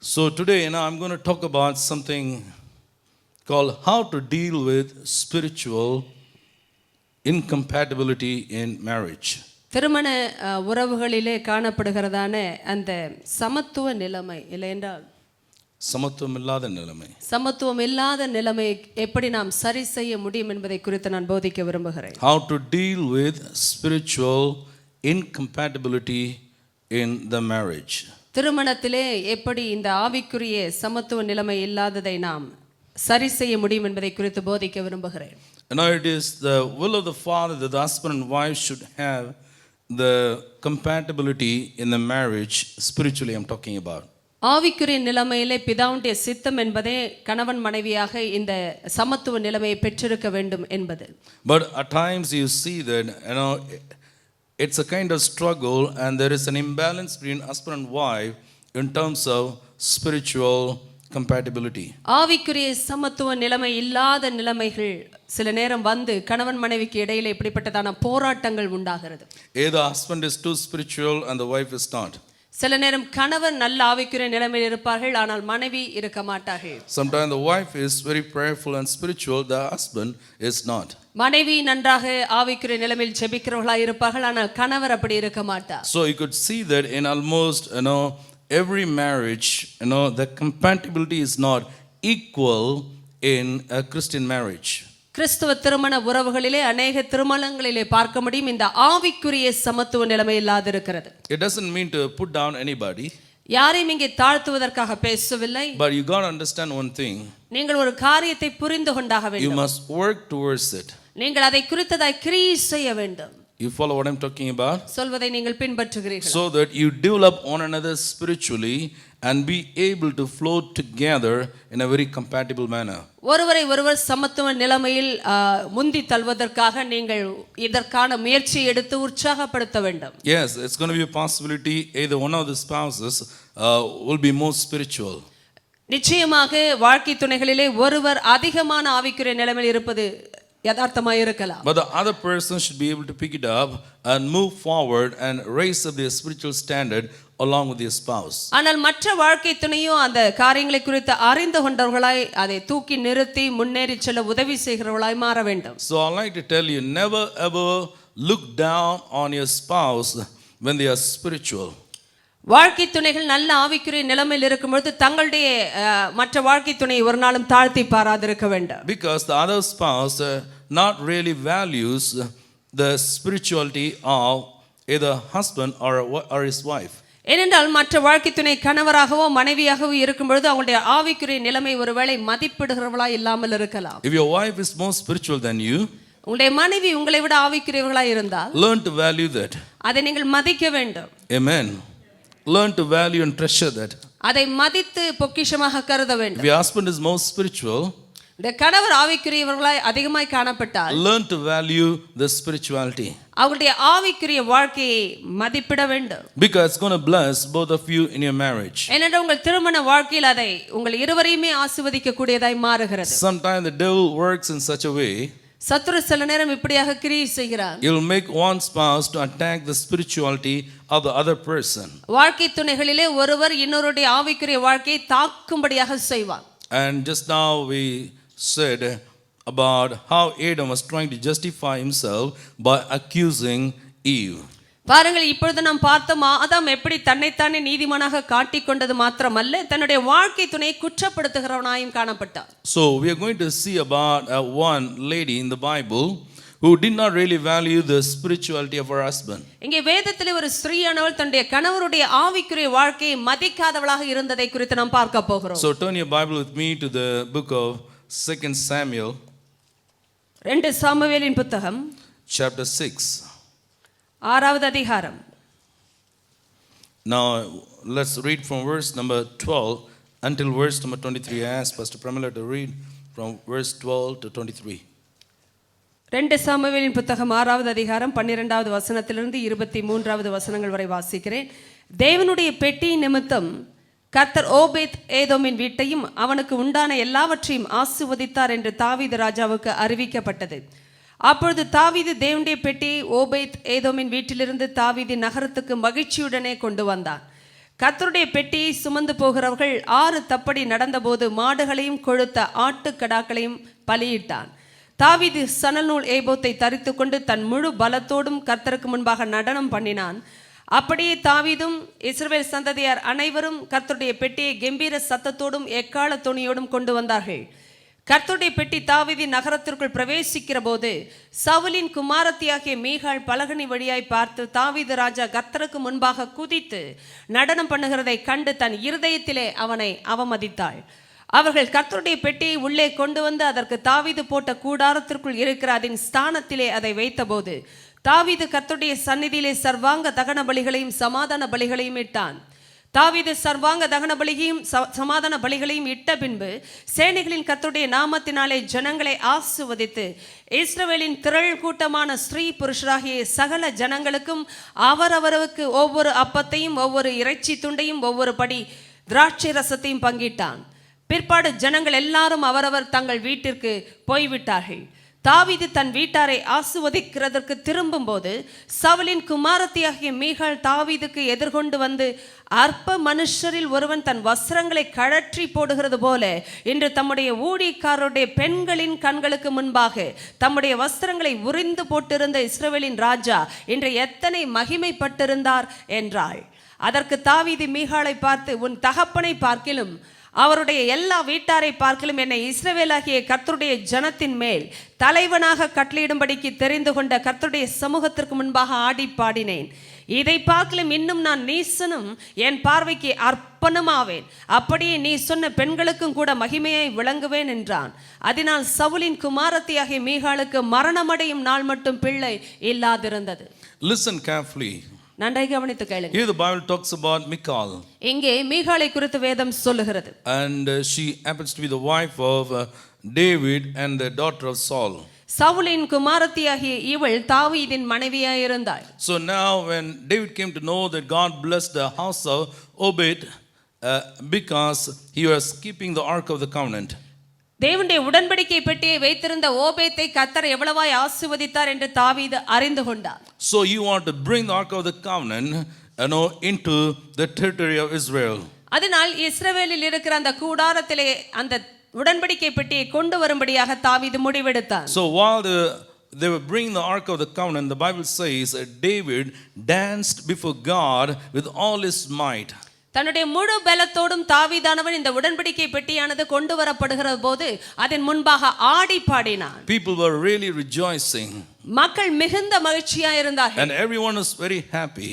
So today, I'm going to talk about something called how to deal with spiritual incompatibility in marriage. திருமண உறவுகளிலே காணப்படுகிறதான அந்த சமத்துவ நிலைமை இல்லை என்றால் சமத்துவம் இல்லாத நிலைமை. சமத்துவம் இல்லாத நிலைமை எப்படி நாம் சரி செய்ய முடியும் என்பதை குறித்து நான் போதிக்க விரும்புகிறேன். How to deal with spiritual incompatibility in the marriage. திருமணத்திலே எப்படி இந்த ஆவிக்குரிய சமத்துவ நிலைமை இல்லாததை நாம் சரி செய்ய முடியும் என்பதை குறித்து போதிக்க விரும்புகிறேன். Now it is the will of the Father that the husband and wife should have the compatibility in the marriage. Spiritually I'm talking about. ஆவிக்குரிய நிலைமையிலே பிதாவுடைய சித்தம் என்பதே கணவன் மனைவியாக இந்த சமத்துவ நிலைமையை பெற்றிருக்க வேண்டும் என்பது. But at times you see that it's a kind of struggle and there is an imbalance between husband and wife in terms of spiritual compatibility. ஆவிக்குரிய சமத்துவ நிலைமை இல்லாத நிலைமைகள் சில நேரம் வந்து கணவன் மனைவிக்கு இடையில இப்படிப்பட்டதான போராட்டங்கள் உண்டாகிறது. Either husband is too spiritual and the wife is not. சில நேரம் கணவன் நல்ல ஆவிக்குரிய நிலைமையில் இருப்பார்கள், ஆனால் மனைவி இருக்க மாட்டார்கள். Sometimes the wife is very prayerful and spiritual, the husband is not. மனைவி நன்றாக ஆவிக்குரிய நிலைமையில் ஜெபிக்கிறவர்களாய் இருப்பார்கள், ஆனால் கணவர் அப்படி இருக்க மாட்டார். So you could see that in almost every marriage, the compatibility is not equal in a Christian marriage. கிறிஸ்துவ திருமண உறவுகளிலே அநேக திருமணங்களிலே பார்க்க முடியும் இந்த ஆவிக்குரிய சமத்துவ நிலைமை இல்லாது இருக்கிறது. It doesn't mean to put down anybody. யாரையும் இங்கே தாழ்த்துவதற்காக பேசவில்லை. But you got to understand one thing. நீங்கள் ஒரு காரியத்தை புரிந்து கொண்டாக வேண்டும். You must work towards it. நீங்கள் அதை குறித்ததாய் கிரியை செய்ய வேண்டும். You follow what I'm talking about? சொல்வதை நீங்கள் பின்பற்றுகிறீர்கள். So that you develop one another spiritually and be able to flow together in a very compatible manner. ஒருவரை ஒருவர் சமத்துவ நிலைமையில் முந்தி தள்ளுவதற்காக நீங்கள் இதற்கான முயற்சி எடுத்து உற்சாகப்படுத்த வேண்டும். Yes, it's going to be a possibility either one of the spouses will be more spiritual. நிச்சயமாக வாழ்க்கை துணைகளிலே ஒருவர் அதிகமான ஆவிக்குரிய நிலைமையில் இருப்பது யதார்த்தமாக இருக்கலாம். But the other person should be able to pick it up and move forward and raise up their spiritual standard along with their spouse. ஆனால் மற்ற வாழ்க்கை துணையும் அந்த காரியங்களை குறித்து அறிந்து கொண்டவர்களாய் அதை தூக்கி நிறுத்தி முன்னேறி செல்ல உதவி செய்கிறவர்களாய் மாற வேண்டும். So I like to tell you, never ever look down on your spouse when they are spiritual. வாழ்க்கை துணைகள் நல்ல ஆவிக்குரிய நிலைமையில் இருக்கும்போது தங்களுடைய மற்ற வாழ்க்கை துணையை ஒரு நாளும் தாழ்த்தி பாராதிருக்க வேண்டாம். Because the other spouse not really values the spirituality of either husband or his wife. ஏனென்றால் மற்ற வாழ்க்கை துணை கணவராகவோ மனைவியாகவோ இருக்கும்பொழுது அவங்களுடைய ஆவிக்குரிய நிலைமை ஒருவேளை மதிப்பிடுகிறவளா இல்லாமல் இருக்கலாம். If your wife is more spiritual than you, உங்களுடைய மனைவி உங்களை விட ஆவிக்குரியவர்களா இருந்தால் learn to value that. அதை நீங்கள் மதிக்க வேண்டும். Amen. Learn to value and treasure that. அதை மதித்து பொக்கிஷமாக கருத வேண்டும். If your husband is more spiritual, இந்த கணவர் ஆவிக்குரியவர்களாய் அதிகமாய் காணப்பட்டால் learn to value the spirituality. அவங்களுடைய ஆவிக்குரிய வாழ்க்கையை மதிப்பிட வேண்டும். Because it's going to bless both of you in your marriage. ஏனென்றால் உங்கள் திருமண வாழ்க்கையில் அதை உங்கள் இருவரையுமே ஆசீர்வதிக்க கூடியதாய் மாறுகிறது. Sometimes the devil works in such a way, சத்துரு சில நேரம் இப்படியாக கிரியை செய்கிறார். he will make one spouse to attack the spirituality of the other person. வாழ்க்கை துணைகளிலே ஒருவர் இன்னொருடைய ஆவிக்குரிய வாழ்க்கையை தாக்கும்படியாக செய்வார். And just now we said about how Adam was trying to justify himself by accusing Eve. பாருங்கள், இப்பொழுது நாம் பார்த்தோம் ஆதாம் எப்படி தன்னைத்தானே நீதிமானாக காட்டிக்கொண்டது மாத்திரமல்ல தன்னுடைய வாழ்க்கை துணையை குற்றப்படுத்துகிறவனாயும் காணப்பட்டார். So we are going to see about one lady in the Bible who did not really value the spirituality of her husband. இங்கே வேதத்திலே ஒரு ஸ்திரீயானவள் தன்னுடைய கணவருடைய ஆவிக்குரிய வாழ்க்கையை மதிக்காதவளாக இருந்ததை குறித்து நாம் பார்க்க போகிறோம். So turn your Bible with me to the book of 2 Samuel. 2 சாமுவேலின் புத்தகம் chapter 6. 6வது அதிகாரம். Now let's read from verse number 12 until verse number 23. I asked Pastor Pramila to read from verse 12 to 23. 2 சாமுவேலின் புத்தகம் 6வது அதிகாரம் 12வது வசனத்திலிருந்து 23வது வசனங்கள் வரை வாசிக்கிறேன். தேவனுடைய பெட்டி நிமித்தம் கர்த்தர் ஓபேத் ஏதோமின் வீட்டையும் அவனுக்கு உண்டான எல்லாவற்றையும் ஆசீர்வதித்தார் என்று தாவீது ராஜாவுக்கு அறிவிக்கப்பட்டது. அப்பொழுது தாவீது தேவனுடைய பெட்டியை ஓபேத் ஏதோமின் வீட்டிலிருந்து தாவீதின் நகரத்துக்கு மகிழ்ச்சியுடனே கொண்டு வந்தான். கர்த்தருடைய பெட்டியை சுமந்து போகிறவர்கள் 6 தப்படி நடந்தபோது மாடுகளையும் கொழுத்த ஆட்டுக்கடாக்களையும் பலியிட்டான். தாவீது சணல் நூல் ஏபோத்தை தரித்து கொண்டு தன் முழு பலத்தோடும் கர்த்தருக்கு முன்பாக நடனம் பண்ணினான். அப்படியே தாவீதும் இஸ்ரவேல் சந்ததியார் அனைவரும் கர்த்தருடைய பெட்டியை கெம்பீர சத்தத்தோடும் எக்காள தொனியோடும் கொண்டு வந்தார்கள். கர்த்தருடைய பெட்டி தாவீதின் நகரத்திற்குள் பிரவேசிக்கிற போது சவுலின் குமாரத்தியாகிய மீகாள் பலகனி வழியாய் பார்த்து தாவீது ராஜா கர்த்தருக்கு முன்பாக குதித்து நடனம் பண்ணுகிறதை கண்டு தன் இருதயத்திலே அவனை அவமதித்தாள். அவர்கள் கர்த்தருடைய பெட்டியை உள்ளே கொண்டு வந்து அதற்கு தாவீது போட்ட கூடாரத்திற்குள் இருக்கிற அதன் ஸ்தானத்திலே அதை வைத்தபோது தாவீது கர்த்தருடைய சந்நிதியிலே சர்வாங்க தகன பலிகளையும் சமாதான பலிகளையும் இட்டான். தாவீது சர்வாங்க தகன பலிகளையும் சமாதான பலிகளையும் இட்ட பின்பு சேனைகளின் கர்த்தருடைய நாமத்தினாலே ஜனங்களை ஆசீர்வதித்து இஸ்ரவேலின் திரள் கூட்டமான ஸ்ரீ புருஷராகிய சகல ஜனங்களுக்கும் அவரவருக்கு ஒவ்வொரு அப்பத்தையும் ஒவ்வொரு இறைச்சி துண்டையும் ஒவ்வொரு படி திராட்சை ரசத்தையும் பங்கிட்டான். பிற்பாடு ஜனங்கள் எல்லாரும் அவரவர் தங்கள் வீட்டிற்கு போய்விட்டார்கள். தாவீது தன் வீட்டாரை ஆசீர்வதிக்கிறதற்கு திரும்பும் போது சவுலின் குமாரத்தியாகிய மீகாள் தாவீதுக்கு எதிர்கொண்டு வந்து, அற்ப மனுஷரில் ஒருவன் தன் வஸ்திரங்களை கழற்றி போடுகிறது போல இன்று தம்முடைய ஊழியக்காரருடைய பெண்களின் கண்களுக்கு முன்பாக தம்முடைய வஸ்திரங்களை உரிந்து போட்டிருந்த இஸ்ரவேலின் ராஜா இன்று எத்தனை மகிமைப்பட்டிருந்தார் என்றாள். அதற்கு தாவீது மீகாளை பார்த்து, உன் தகப்பனை பார்க்கிலும் அவருடைய எல்லா வீட்டாரை பார்க்கிலும் என்னை இஸ்ரவேலாகிய கர்த்தருடைய ஜனத்தின் மேல் தலைவனாக கட்டளையிடும்படிக்கு தெரிந்து கொண்ட கர்த்தருடைய சமூகத்திற்கு முன்பாக ஆடி பாடினேன். இதை பார்க்கிலும் இன்னும் நான் நீசனும் என் பார்வைக்கு அர்ப்பணமாவேன். அப்படியே நீ சொன்ன பெண்களுக்கும் கூட மகிமையை விளங்குவேன் என்றான். அதனால் சவுலின் குமாரத்தியாகிய மீகாளுக்கு மரணமடையும் நாள் மட்டும் பிள்ளை இல்லாதிருந்தது. Listen carefully. நன்றாக கவனித்து கேளுங்க. Here the Bible talks about Michal. இங்கே மீகாளை குறித்து வேதம் சொல்லுகிறது. And she happens to be the wife of David and the daughter of Saul. சவுலின் குமாரத்தியாகிய இவள் தாவீதின் மனைவியாய் இருந்தாள். So now when David came to know that God blessed the house of Obed because he was keeping the ark of the covenant. தேவனுடைய உடன்படிக்கை பெட்டியை வைத்திருந்த ஓபேத்தை கர்த்தர் எவ்வளவாய் ஆசீர்வதித்தார் என்று தாவீது அறிந்து கொண்டார். So you want to bring the ark of the covenant, into the territory of Israel. அதனால் இஸ்ரவேலில் இருக்கிற அந்த கூடாரத்திலே அந்த உடன்படிக்கை பெட்டியை கொண்டு வரும்படியாக தாவீது முடிவெடுத்தார். So while they were bringing the ark of the covenant, the Bible says that David danced before God with all his might. தன்னுடைய முழு பலத்தோடும் தாவீதானவன் இந்த உடன்படிக்கை பெட்டியானது கொண்டு வரப்படுகிற போது அதன் முன்பாக ஆடி பாடினான். People were really rejoicing. மக்கள் மிகுந்த மகிழ்ச்சியா இருந்தார்கள். And everyone was very happy.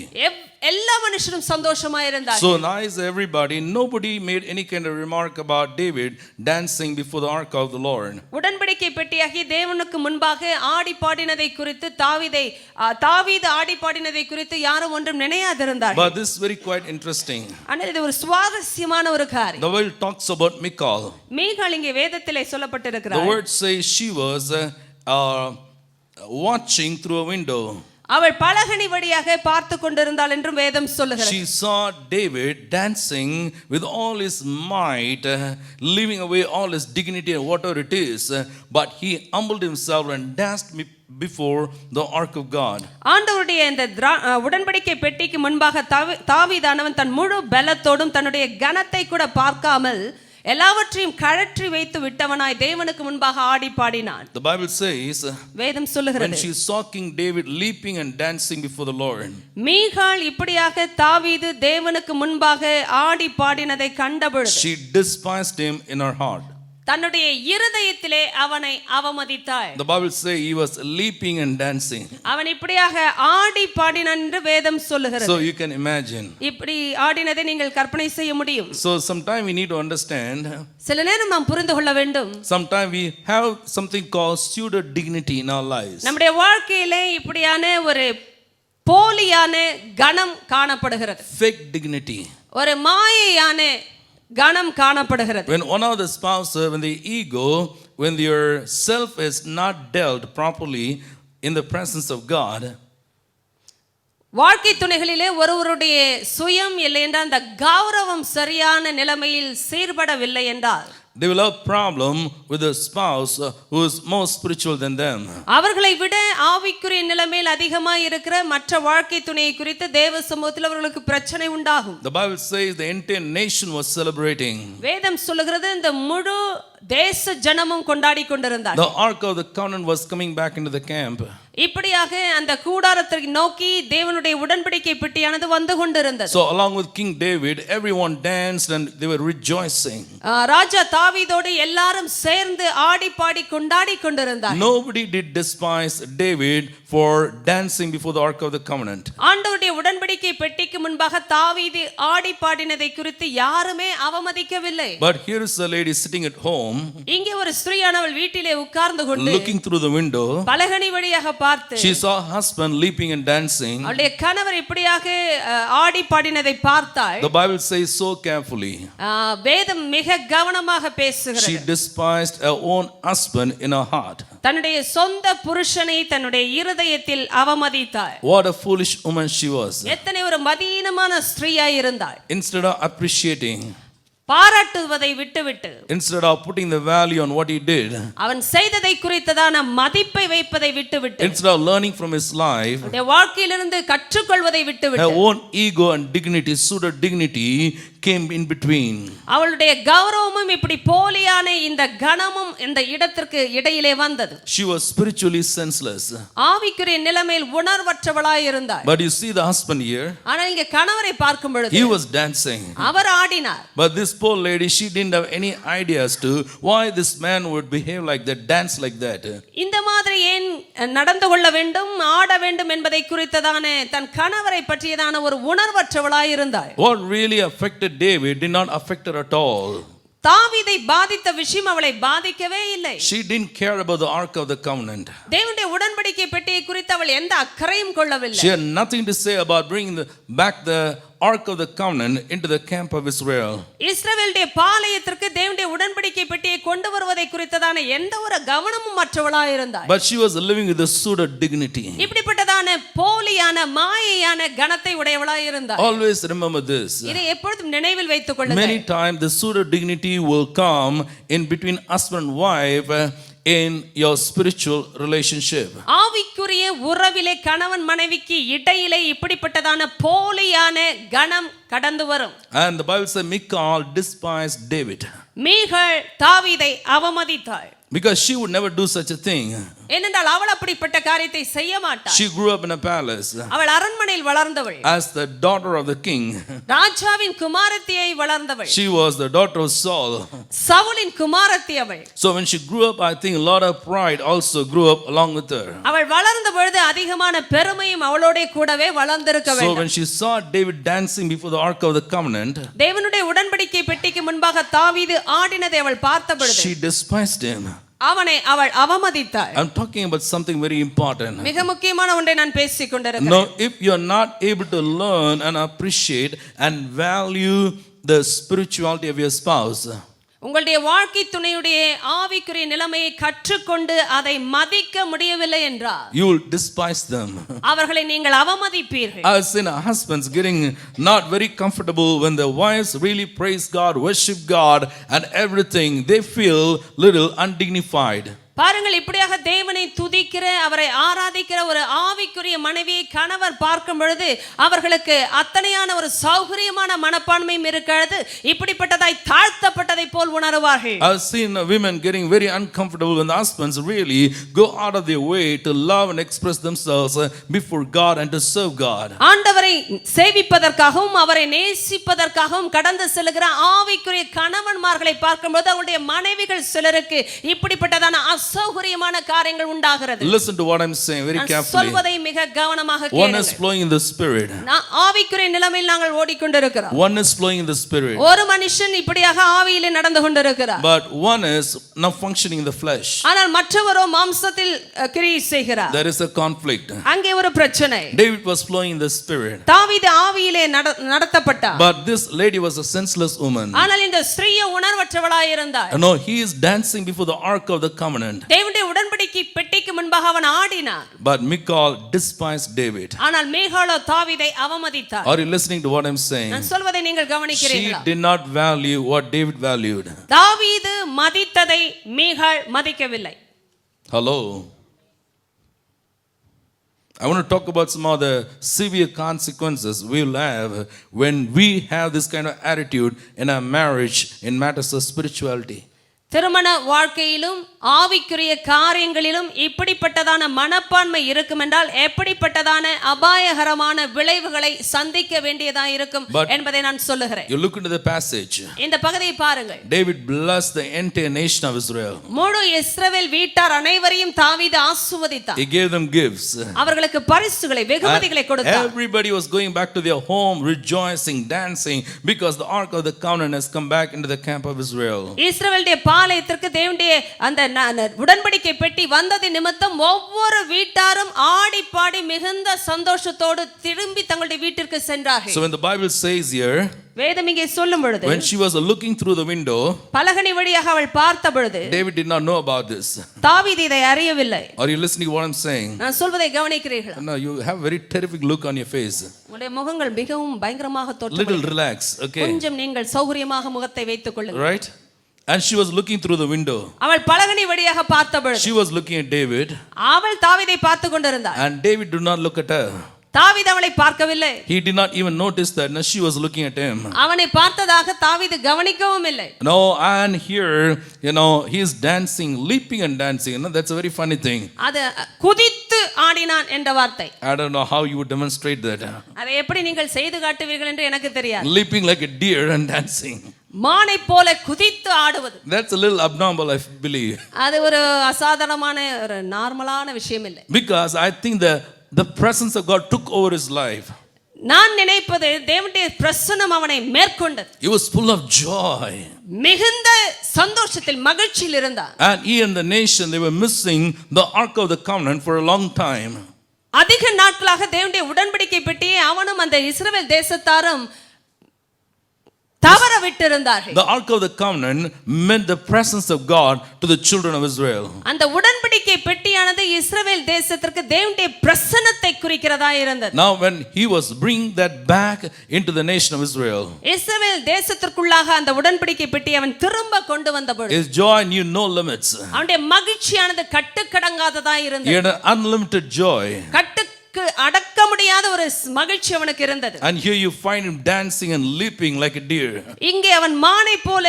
எல்லா மனுஷரும் சந்தோஷமா இருந்தார்கள். So nice everybody. Nobody made any kind of remark about David dancing before the ark of the Lord. உடன்படிக்கை பெட்டியாகி தேவனுக்கு முன்பாக ஆடி பாடினதை குறித்து தாவீது ஆடி பாடினதை குறித்து யாரும் ஒன்றும் நினையாதிருந்தார்கள். But this is very quite interesting. ஆனால் இது ஒரு சுவாரஸ்யமான ஒரு காரியம். The Bible talks about Michal. மீகாள் இங்கே வேதத்திலே சொல்லப்பட்டிருக்கிறார். The word says she was watching through a window. அவள் பலகனி வழியாக பார்த்து கொண்டிருந்தாள் என்று வேதம் சொல்லுகிறது. She saw David dancing with all his might, leaving away all his dignity and whatever it is, but he humbled himself and danced before the ark of God. ஆண்டவருடைய இந்த உடன்படிக்கை பெட்டிக்கு முன்பாக தாவீதானவன் தன் முழு பலத்தோடும் தன்னுடைய கனத்தை கூட பார்க்காமல் எல்லாவற்றையும் கழற்றி வைத்து விட்டவனாய் தேவனுக்கு முன்பாக ஆடி பாடினான். The Bible says வேதம் சொல்லுகிறது, when she saw King David leaping and dancing before the Lord, மீகாள் இப்படியாக தாவீது தேவனுக்கு முன்பாக ஆடி பாடினதை கண்டபொழுது she despised him in her heart. தன்னுடைய இருதயத்திலே அவனை அவமதித்தாள். The Bible says he was leaping and dancing. அவன் இப்படியாக ஆடி பாடினான் என்று வேதம் சொல்லுகிறது. So you can imagine. இப்படி ஆடினதை நீங்கள் கற்பனை செய்ய முடியும். So sometime we need to understand. சில நேரம் நாம் புரிந்து கொள்ள வேண்டும். Sometime we have something called pseudo dignity in our lives. நம்முடைய வாழ்க்கையிலே இப்படியான ஒரு போலியான கனம் காணப்படுகிறது. Fake dignity. ஒரு மாயையான கனம் காணப்படுகிறது. When one of the spouses, when the ego, when your self is not dealt properly in the presence of God, வாழ்க்கை துணைகளிலே ஒருவருடைய சுயம் இல்லை என்றால் அந்த கௌரவம் சரியான நிலைமையில் சீர்படவில்லை என்றால், They will have problem with a spouse who is more spiritual than them. அவர்களை விட ஆவிக்குரிய நிலைமையில் அதிகமாய் இருக்கிற மற்ற வாழ்க்கை துணையை குறித்து தேவ சமூகத்தில் அவர்களுக்கு பிரச்சனை உண்டாகும். The Bible says the entire nation was celebrating. வேதம் சொல்லுகிறது இந்த முழு தேச ஜனமும் கொண்டாடி கொண்டிருந்தார். The ark of the covenant was coming back into the camp. இப்படியாக அந்த கூடாரத்தை நோக்கி தேவனுடைய உடன்படிக்கை பெட்டியானது வந்து கொண்டிருந்தது. So along with King David, everyone danced and they were rejoicing. ராஜா தாவீதோடு எல்லாரும் சேர்ந்து ஆடி பாடி கொண்டாடி கொண்டிருந்தார். Nobody did despise David for dancing before the ark of the covenant. ஆண்டவருடைய உடன்படிக்கை பெட்டிக்கு முன்பாக தாவீது ஆடி பாடினதை குறித்து யாருமே அவமதிக்கவில்லை. But here is a lady sitting at home, இங்கே ஒரு ஸ்திரீயானவள் வீட்டிலே உட்கார்ந்து கொண்டு looking through the window. பலகணி வழியாக பார்த்து She saw her husband leaping and dancing. அவளுடைய கணவர் இப்படியாக ஆடி பாடினதை பார்த்தாள். The Bible says so carefully. வேதம் மிக கவனமாக பேசுகிறது. She despised her own husband in her heart. தன்னுடைய சொந்த புருஷனை தன்னுடைய இருதயத்தில் அவமதித்தாள். What a foolish woman she was. எத்தனை ஒரு மதீனமான ஸ்திரீயாய் இருந்தாள். Instead of appreciating, பாராட்டுவதை விட்டுவிட்டு, instead of putting the value on what he did, அவன் செய்ததை குறித்ததான மதிப்பை வைப்பதை விட்டுவிட்டு, instead of learning from his life, அவருடைய வாழ்க்கையிலிருந்து கற்றுக்கொள்வதை her விட்டுவிட்டு, own ego and dignity, pseudo dignity came in between. அவளுடைய கௌரவமும் இப்படி போலியான இந்த கணமும் இந்த இடத்திற்கு இடையிலே வந்தது. She was spiritually senseless. ஆவிக்குரிய நிலைமையில் உணர்வற்றவளாய் இருந்தாள். But you see the husband here, ஆனால் இங்கே கணவரை பார்க்கும் பொழுது he was dancing. அவர் ஆடினார். But this poor lady, she didn't have any idea as to why this man would behave like that, dance like that. இந்த மாதிரி ஏன் நடந்து கொள்ள வேண்டும், ஆட வேண்டும் என்பதை குறித்ததான தன் கணவரை பற்றியதான ஒரு உணர்வற்றவளாய் இருந்தாள். What really affected David did not affect her at all. தாவீதை பாதித்த விஷயம் அவளை பாதிக்கவே இல்லை. She didn't care about the ark of the covenant. தேவனுடைய உடன்படிக்கை பெட்டியை குறித்து அவள் எந்த அக்கறையும் கொள்ளவில்லை. She had nothing to say about bringing back the ark of the covenant into the camp of Israel. இஸ்ரவேலுடைய பாளையத்திற்கு தேவனுடைய உடன்படிக்கை பெட்டியை கொண்டு வருவதை குறித்ததான எந்த ஒரு கவனமும் மற்றவளாய் இருந்தாள். But she was living with a pseudo dignity. இப்படிப்பட்டதான போலியான மாயையான கணத்தை உடையவளாய் இருந்தாள். Always remember this. இதை எப்பொழுதும் நினைவில் வைத்துக் கொள்ளுங்கள். Many times the pseudo dignity will come in between husband and wife in your spiritual relationship. ஆவிக்குரிய உறவிலே கணவன் மனைவிக்கு இடையிலே இப்படிப்பட்டதான போலியான கணம் கடந்து வரும். And the Bible says Michal despised David. மீகாள் தாவீதை அவமதித்தாள். Because she would never do such a thing. ஏனென்றால் அவள் அப்படிப்பட்ட காரியத்தை செய்ய மாட்டாள். She grew up in a palace அவள் அரண்மனையில் வளர்ந்தவள். as the daughter of the king. ராஜாவின் குமாரத்தியை வளர்ந்தவள். She was the daughter of Saul. சவுலின் குமாரத்தி அவள். So when she grew up, I think a lot of pride also grew up along with her. அவள் வளர்ந்த பொழுது அதிகமான பெருமையும் அவளோட கூடவே வளர்ந்திருக்க So வேண்டும். when she saw David dancing before the ark of the covenant, தேவனுடைய உடன்படிக்கை பெட்டிக்கு முன்பாக தாவீது ஆடினதை அவள் பார்த்த பொழுது she despised him. அவனை அவள் அவமதித்தாள். I'm talking about something very important. மிக முக்கியமான ஒன்றை நான் பேசிக் கொண்டிருக்கிறேன். No, if you're not able to learn and appreciate and value the spirituality of your spouse, உங்களுடைய வாழ்க்கை துணையுடைய ஆவிக்குரிய நிலைமையை கற்றுக்கொண்டு அதை மதிக்க முடியவில்லை என்றால் you will despise them. அவர்களை நீங்கள் அவமதிப்பீர்கள். I've seen husbands getting not very comfortable when their wives really praise God, worship God and everything. They feel little undignified. பாருங்கள், இப்படியாக தேவனை துதிக்கிற அவரை ஆராதிக்கிற ஒரு ஆவிக்குரிய மனைவியை கணவர் பார்க்கும் பொழுது அவர்களுக்கு அத்தனையான ஒரு சௌகரியமான மனப்பான்மையும் இருக்கிறது. இப்படிப்பட்டதாய் தாழ்த்தப்பட்டதை போல் உணர்வார்கள். I've seen women getting very uncomfortable when the husbands really go out of their way to love and express themselves before God and to serve God. ஆண்டவரை சேவிப்பதற்காகவும் அவரை நேசிப்பதற்காகவும் கடந்து செல்கிற ஆவிக்குரிய கணவன்மார்களை பார்க்கும்போது அவருடைய மனைவிகள் சிலருக்கு இப்படிப்பட்டதான அசௌகரியமான காரியங்கள் உண்டாகிறது. Listen to what I'm saying very carefully. சொல்வதை மிக கவனமாக கேளுங்கள். One is flowing in the spirit. ஆவிக்குரிய நிலைமையில் நாங்கள் ஓடிக்கொண்டிருக்கிறோம். One is flowing in the spirit. ஒரு மனுஷன் இப்படியாக ஆவியிலே நடந்து கொண்டிருக்கிறார். But one is not functioning in the flesh. ஆனால் மற்றவரோ மாம்சத்தில் கிரியை செய்கிறார். There is a conflict. அங்கே ஒரு பிரச்சனை. David was flowing in the spirit. தாவீது ஆவியிலே நடத்தப்பட்டார். But this lady was a senseless woman. ஆனால் இந்த ஸ்திரீ உணர்வற்றவளாய் இருந்தாள். No, he is dancing before the ark of the covenant. covenant. தேவனுடைய உடன்படிக்கை பெட்டிக்கு முன்பாக அவன் ஆடினான். But Michal despised David. ஆனால் மீகாளோ தாவீதை அவமதித்தார். Are you listening to what I'm saying? நான் சொல்வதை நீங்கள் She கவனிக்கிறீர்களா? did not value what David valued. தாவீது மதித்ததை மீகாள் மதிக்கவில்லை. Hello. I want to talk about some of the severe consequences we will have when we have this kind of attitude in our marriage in matters of spirituality. திருமண வாழ்க்கையிலும் ஆவிக்குரிய காரியங்களிலும் இப்படிப்பட்டதான மனப்பான்மை இருக்கும் என்றால் எப்படிப்பட்டதான அபாயகரமான விளைவுகளை சந்திக்க வேண்டியதா இருக்கும் என்பதை நான் சொல்லுகிறேன். You look into the passage. இந்த பகுதியை பாருங்கள். David blessed the entire nation of Israel. முழு இஸ்ரவேல் வீட்டார் அனைவரையும் தாவீது ஆசீர்வதித்தார். He gave them gifts. அவர்களுக்கு பரிசுகளை வெகுமதிகளை கொடுத்தார். Everybody was going back to their home rejoicing, dancing because the ark of the covenant has come back into the camp of Israel. இஸ்ரவேலுடைய பாளையத்திற்கு தேவனுடைய அந்த உடன்படிக்கை பெட்டி வந்தது நிமித்தம் ஒவ்வொரு வீட்டாரும் ஆடி பாடி மிகுந்த சந்தோஷத்தோடு திரும்பி தங்களுடைய வீட்டிற்கு சென்றார்கள். So when the Bible says here, வேதம் இங்கே சொல்லும் பொழுது, when she was looking through the window, பலகணி வழியாக அவள் பார்த்த பொழுது, David did not know about this. தாவீது இதை அறியவில்லை. Are you listening to what I'm saying? நான் சொல்வதை கவனிக்கிறீர்களா? No, you have very terrific look on your face. உங்களுடைய முகங்கள் மிகவும் பயங்கரமாக தோற்றமளிக்கிறது. Little relax, okay? கொஞ்சம் நீங்கள் சௌகரியமாக முகத்தை வைத்துக் கொள்ளுங்கள். Right? And she was looking through the window. அவள் பலகணி வழியாக பார்த்த பொழுது, She was looking at David. அவள் தாவீதை பார்த்து கொண்டிருந்தாள். And David did not look at her. தாவீது அவளை பார்க்கவில்லை. He did not even notice that she was looking at him. அவனை பார்த்ததாக தாவீது கவனிக்கவும் இல்லை. No, and here, he is dancing, leaping and dancing. That's a very funny thing. அது குதித்து ஆடினான் என்ற வார்த்தை. I don't know how you would demonstrate that. அதை எப்படி நீங்கள் செய்து காட்டுவீர்கள் என்று எனக்கு தெரியாது. Leaping like a deer and dancing. மானை போல குதித்து ஆடுவது. That's a little abnormal, I believe. அது ஒரு அசாதாரணமான ஒரு நார்மலான விஷயம் இல்லை. Because I think the presence of God took over his life. நான் நினைப்பது தேவனுடைய பிரசன்னம் அவனை மேற்கொண்டது. He was full of joy. மிகுந்த சந்தோஷத்தில் மகிழ்ச்சியில் இருந்தார். And he and the nation, they were missing the ark of the covenant for a long time. அதிக நாட்களாக தேவனுடைய உடன்படிக்கை பெட்டியை அவனும் அந்த இஸ்ரவேல் தேசத்தாரும் தவற விட்டிருந்தார்கள். The ark of the covenant meant the presence of God to the children of Israel. அந்த உடன்படிக்கை பெட்டியானது இஸ்ரவேல் தேசத்திற்கு தேவனுடைய பிரசன்னத்தை குறிக்கிறதா இருந்தது. Now when he was bringing that back into the nation of Israel, இஸ்ரவேல் தேசத்திற்குள்ளாக அந்த உடன்படிக்கை பெட்டி அவன் திரும்ப கொண்டு வந்தபோது, his joy knew no limits. அவனுடைய மகிழ்ச்சியானது கட்டுக்கடங்காததா இருந்தது. He had an unlimited joy. அடக்க முடியாத ஒரு மகிழ்ச்சி அவனுக்கு இருந்தது. And here you find him dancing and leaping like a deer. இங்கே அவன் மானை போல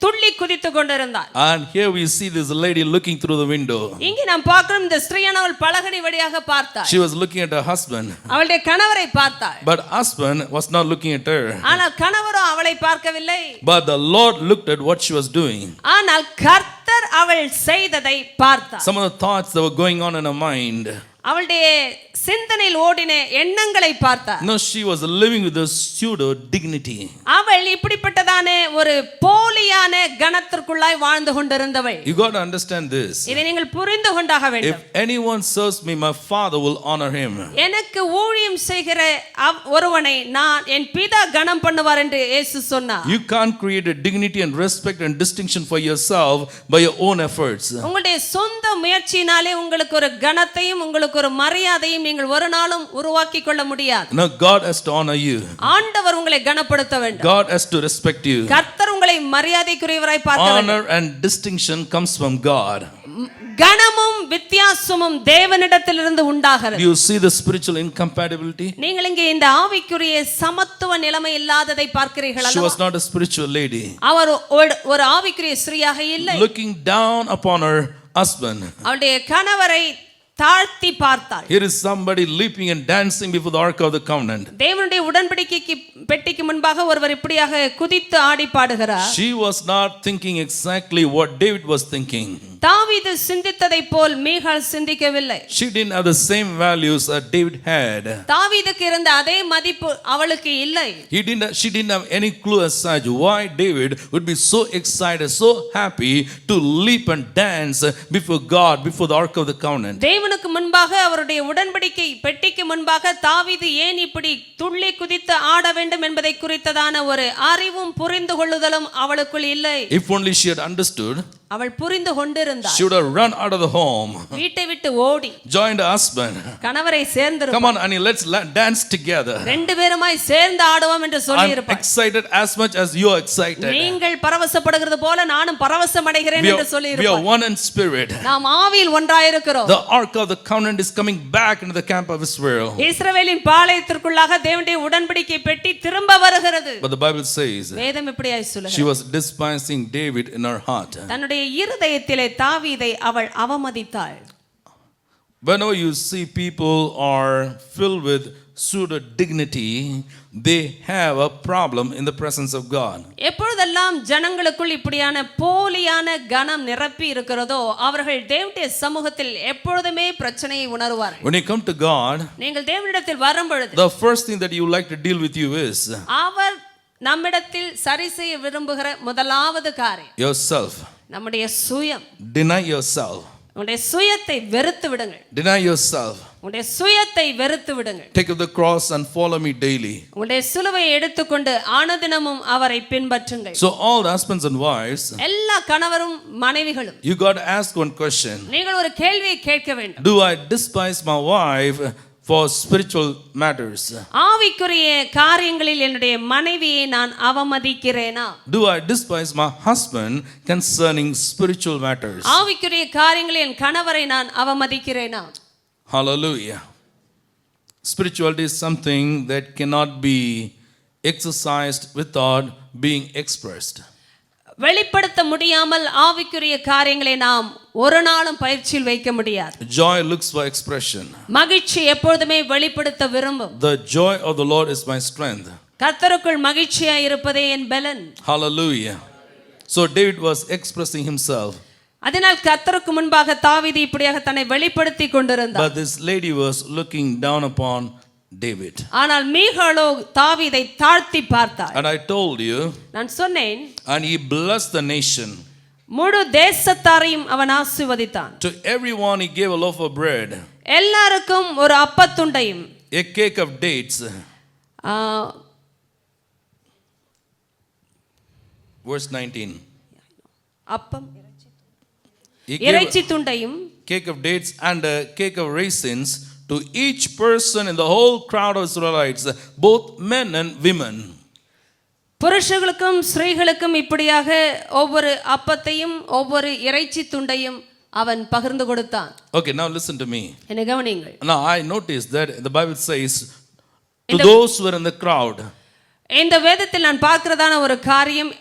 துள்ளி குதித்து கொண்டிருந்தான். And here we see this lady looking through the window. இங்கே நாம் பார்க்கிறோம் இந்த ஸ்திரீயானவள் பலகணி வழியாக பார்த்தாள். She was looking at her husband. அவளுடைய கணவரை பார்த்தாள். But husband was not looking at her. ஆனால் கணவரோ அவளை பார்க்கவில்லை. But the Lord looked at what she was doing. ஆனால் கர்த்தர் அவள் செய்ததை பார்த்தார். Some of the thoughts that were going on in her mind. அவளுடைய சிந்தனையில் ஓடின எண்ணங்களை பார்த்தார். No, she was living with a pseudo dignity. அவள் இப்படிப்பட்டதான ஒரு போலியான கணத்திற்குள்ளாய் வாழ்ந்து கொண்டிருந்தவள். You got to understand this. இதை நீங்கள் புரிந்து கொண்டாக வேண்டும். If anyone serves me, my Father will honor him. எனக்கு ஊழியம் செய்கிற ஒருவனை நான் என் பிதா கணம் பண்ணுவார் என்று இயேசு சொன்னார். You can't create a dignity and respect and distinction for yourself by your own efforts. உங்களுடைய சொந்த முயற்சியினாலே உங்களுக்கு ஒரு கணத்தையும் உங்களுக்கு ஒரு மரியாதையும் நீங்கள் ஒரு நாளும் உருவாக்கி கொள்ள முடியாது. No, God has to honor you. ஆண்டவர் உங்களை கனப்படுத்த வேண்டும். God has to respect you. கர்த்தர் உங்களை மரியாதைக்குரியவராய் பார்க்க வேண்டும். Honor and distinction comes from God. கனமும் வித்தியாசமும் தேவனிடத்திலிருந்து உண்டாகிறது. You see the spiritual incompatibility? நீங்கள் இங்கே இந்த ஆவிக்குரிய சமத்துவ நிலைமை இல்லாததை பார்க்கிறீர்களா? She was not a spiritual lady. அவர் ஒரு ஆவிக்குரிய ஸ்திரீயாக இல்லை. Looking down upon her husband. அவளுடைய கணவரை தாழ்த்தி பார்த்தாள். Here is somebody leaping and dancing before the ark of the covenant. தேவனுடைய உடன்படிக்கைக்கு பெட்டிக்கு முன்பாக ஒருவர் இப்படியாக குதித்து ஆடி பாடுகிறார். She was not thinking exactly what David was thinking. தாவீது சிந்தித்ததை போல் மீகாள் சிந்திக்கவில்லை. She didn't have the same values that David had. தாவீதுக்கு இருந்த அதே மதிப்பு அவளுக்கு இல்லை. She didn't have any clue as such why David would be so excited, so happy to leap and dance before God, before the ark of the covenant. தேவனுக்கு முன்பாக அவருடைய உடன்படிக்கை பெட்டிக்கு முன்பாக தாவீது ஏன் இப்படி துள்ளி குதித்து ஆட வேண்டும் என்பதை குறித்ததான ஒரு அறிவும் புரிந்து கொள்ளுதலும் அவளுக்குள் இல்லை. If only she had understood அவள் புரிந்து கொண்டிருந்தாள். She would have run out of the home, வீட்டை விட்டு ஓடி joined her husband. கணவரை சேர்ந்து Come on, Annie, let's dance together. ரெண்டு பேருமாய் சேர்ந்து ஆடுவோம் என்று சொல்லி I'm இருப்பாள். excited as much as you are excited. நீங்கள் பரவசப்படுகிறது போல நானும் பரவசம் அடைகிறேன் என்று சொல்லி We are இருப்பாள். one in spirit. நாம் ஆவியில் ஒன்றாயிருக்கிறோம். The ark of the covenant is coming back into the camp of Israel. இஸ்ரவேலின் பாளையத்திற்குள்ளாக தேவனுடைய உடன்படிக்கை பெட்டி திரும்ப வருகிறது. But the Bible says வேதம் இப்படியாய் சொல்லுகிறது. she was despising David in her heart. தன்னுடைய இருதயத்திலே தாவீதை அவள் அவமதித்தாள். Whenever you see people are filled with pseudo dignity, they have a problem in the presence of God. எப்பொழுதெல்லாம் ஜனங்களுக்குள் இப்படியான போலியான கனம் நிரப்பி இருக்கிறதோ அவர்கள் தேவனுடைய சமூகத்தில் எப்பொழுதுமே பிரச்சனையை உணர்வார்கள். When you come to God, நீங்கள் தேவனிடத்தில் வரும்பொழுது the first thing that you like to deal with you is அவர் நம்மிடத்தில் சரி செய்ய விரும்புகிற முதலாவது காரியம் yourself. நம்முடைய சுயம். Deny yourself. உங்களுடைய சுயத்தை வெறுத்து விடுங்கள். Deny yourself. உங்களுடைய சுயத்தை வெறுத்து விடுங்கள். Take up the cross and follow me daily. உங்களுடைய சிலுவையை எடுத்துக்கொண்டு அனுதினமும் அவரை பின்பற்றுங்கள். So all the husbands and wives, எல்லா கணவரும் மனைவிகளும் you got to ask one question. நீங்கள் ஒரு கேள்வியை கேட்க வேண்டும். Do I despise my wife for spiritual matters? ஆவிக்குரிய காரியங்களில் என்னுடைய மனைவியை நான் அவமதிக்கிறேனா? Do I despise my husband concerning spiritual matters? ஆவிக்குரிய காரியங்களில் என் கணவரை நான் அவமதிக்கிறேனா? Hallelujah. Spirituality is something that cannot be exercised without being expressed. வெளிப்படுத்த முடியாமல் ஆவிக்குரிய காரியங்களை நாம் ஒரு நாளும் பயிற்சியில் வைக்க முடியாது. Joy looks for expression. மகிழ்ச்சி எப்பொழுதுமே வெளிப்படுத்த விரும்பும். The joy of the Lord is my strength. கர்த்தருக்குள் மகிழ்ச்சியாய் இருப்பதே என் பலன். Hallelujah. So David was expressing himself. அதனால் கர்த்தருக்கு முன்பாக தாவீது இப்படியாக தன்னை வெளிப்படுத்தி கொண்டிருந்தார். But this lady was looking down upon David. ஆனால் மீகாளோ தாவீதை தாழ்த்தி பார்த்தாள். And I told you, நான் சொன்னேன், and he blessed the nation. முழு தேசத்தாரையும் அவன் ஆசீர்வதித்தான். To everyone he gave a loaf of bread, எல்லாருக்கும் ஒரு அப்பத்துண்டையும் a cake of dates. Verse 19. அப்பம் He இறைச்சி gave துண்டையும் a cake of dates and a cake of raisins to each person in the whole crowd of Israelites, both men and women. புருஷர்களுக்கும் ஸ்திரீகளுக்கும் இப்படியாக ஒவ்வொரு அப்பத்தையும் ஒவ்வொரு இறைச்சி துண்டையும் அவன் பகிர்ந்து கொடுத்தான். Okay, now listen to me. என்னை கவனியுங்கள். Now I noticed that the Bible says to those who were in the crowd, இந்த வேதத்தில் நான் பார்க்கிறதான ஒரு காரியம்,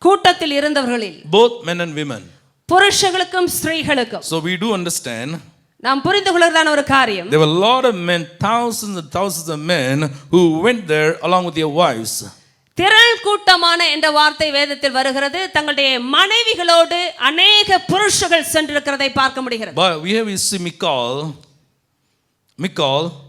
கூட்டத்தில் இருந்தவர்களில் both men and women. புருஷர்களுக்கும் ஸ்திரீகளுக்கும். So we do understand நாம் புரிந்து கொள்கிறதான ஒரு காரியம், there were a lot of men, thousands and thousands of men who went there along with their wives. திரள் கூட்டமான என்ற வார்த்தை வேதத்தில் வருகிறது. தங்களுடைய மனைவிகளோடு அநேக புருஷர்கள் சென்றிருக்கிறதை பார்க்க முடிகிறது. But we have you see Michal,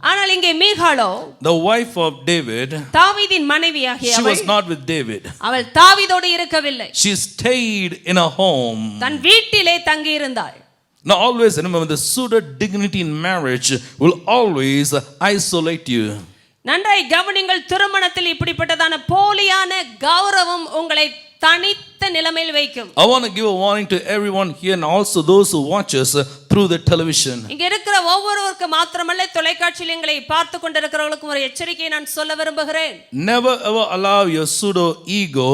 ஆனால் இங்கே மீகாளோ, the wife of David, தாவீதின் மனைவியாகிய she was அவள், not with David. அவள் தாவீதோடு இருக்கவில்லை. She stayed in a home. தன் வீட்டிலே தங்கி இருந்தாள். Now always remember, the pseudo dignity in marriage will always isolate you. நன்றாய் கவனிங்கள், திருமணத்தில் இப்படிப்பட்டதான போலியான கௌரவம் உங்களை தனித்த நிலைமையில் வைக்கும். I want to give a warning to everyone here and also those who watch us through the television. இங்க இருக்கிற ஒவ்வொருவருக்கும் மாத்திரமல்ல, தொலைக்காட்சியில் எங்களை பார்த்து கொண்டிருக்கிறவர்களுக்கும் ஒரு எச்சரிக்கையை நான் சொல்ல விரும்புகிறேன். Never ever allow your pseudo ego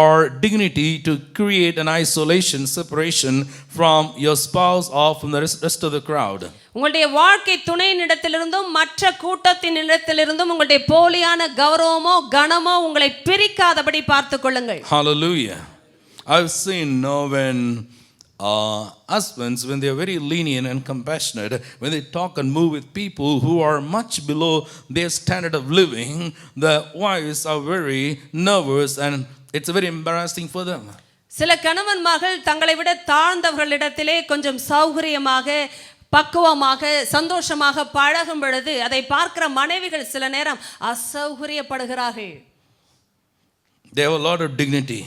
or dignity to create an isolation, separation from your spouse or from the rest of the crowd. உங்களுடைய வாழ்க்கை துணையினிடத்திலிருந்தும் மற்ற கூட்டத்தின் இடத்திலிருந்தும் உங்களுடைய போலியான கௌரவமோ கனமோ உங்களை பிரிக்காதபடி பார்த்துக் கொள்ளுங்கள். Hallelujah. I've seen when husbands, when they are very lenient and compassionate, when they talk and move with people who are much below their standard of living, the wives are very nervous and it's very embarrassing for them. சில கணவன்மார்கள் தங்களை விட தாழ்ந்தவர்களிடத்திலே கொஞ்சம் சௌகரியமாக, பக்குவமாக, சந்தோஷமாக பழகும் பொழுது அதை பார்க்கிற மனைவிகள் சில நேரம் அசௌகரியப்படுகிறார்கள். They have a lot of dignity.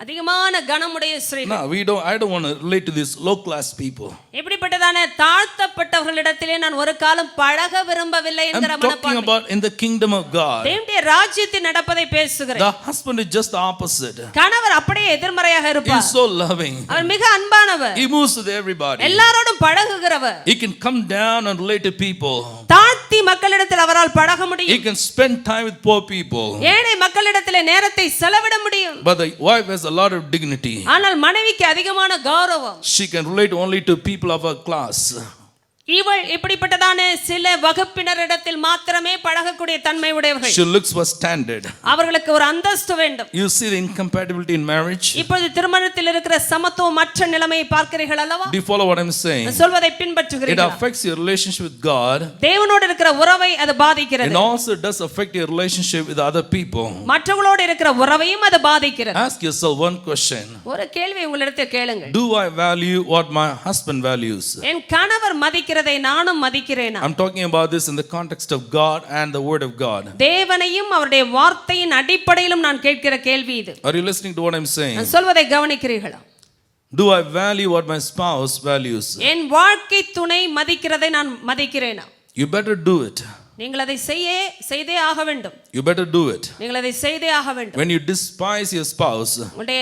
அதிகமான கனமுடைய ஸ்திரீகள். Now I don't want to relate to these low class people. இப்படிப்பட்டதான தாழ்த்தப்பட்டவர்களிடத்திலே நான் ஒரு காலம் பழக விரும்பவில்லை I'm என்கிற talking மனப்பான்மை. about in the kingdom of God. தேவனுடைய ராஜ்யத்தில் நடப்பதை பேசுகிறேன். The husband is just the opposite. கணவர் அப்படியே எதிர்மறையாக He இருப்பார். is so loving. அவர் மிக அன்பானவர். He moves with everybody. எல்லாரோடும் பழகுகிறவர். He can come down and relate to people. தாழ்த்தி மக்களிடத்தில் அவரால் பழக He முடியும். can spend time with poor people. ஏழை மக்களிடத்தில் நேரத்தை செலவிட முடியும். But the wife has a lot of dignity. ஆனால் மனைவிக்கு அதிகமான கௌரவம். She can relate only to people of her class. இவள் இப்படிப்பட்டதான சில வகுப்பினரிடத்தில் மாத்திரமே பழகக்கூடிய தன்மை உடையவர்கள். She looks for standard. அவர்களுக்கு ஒரு அந்தஸ்து வேண்டும். You see the incompatibility in marriage? இப்பொழுது திருமணத்தில் இருக்கிற சமத்துவமற்ற நிலைமையை பார்க்கிறீர்கள் அல்லவா? Do you follow what I'm saying? சொல்வதை It பின்பற்றுகிறீர்களா? affects your relationship with God. தேவனோடு இருக்கிற உறவை அது பாதிக்கிறது. And also does affect your relationship with other people. மற்றவர்களோடு இருக்கிற உறவையும் அது பாதிக்கிறது. Ask yourself one question. ஒரு கேள்வி உங்களிடத்தில் கேளுங்கள். Do I value what my husband values? என் கணவர் மதிக்கிறதை நானும் மதிக்கிறேனா? I'm talking about this in the context of God and the word of God. தேவனையும் அவருடைய வார்த்தையின் அடிப்படையிலும் நான் கேட்கிற கேள்வி இது. Are you listening to what I'm saying? நான் சொல்வதை கவனிக்கிறீர்களா? Do I value what my spouse values? என் வாழ்க்கை துணை மதிக்கிறதை நான் மதிக்கிறேனா? You better do it. நீங்கள் அதை செய்தே ஆக வேண்டும். You better do it. நீங்கள் அதை செய்தே ஆக வேண்டும். When you despise your spouse உங்களுடைய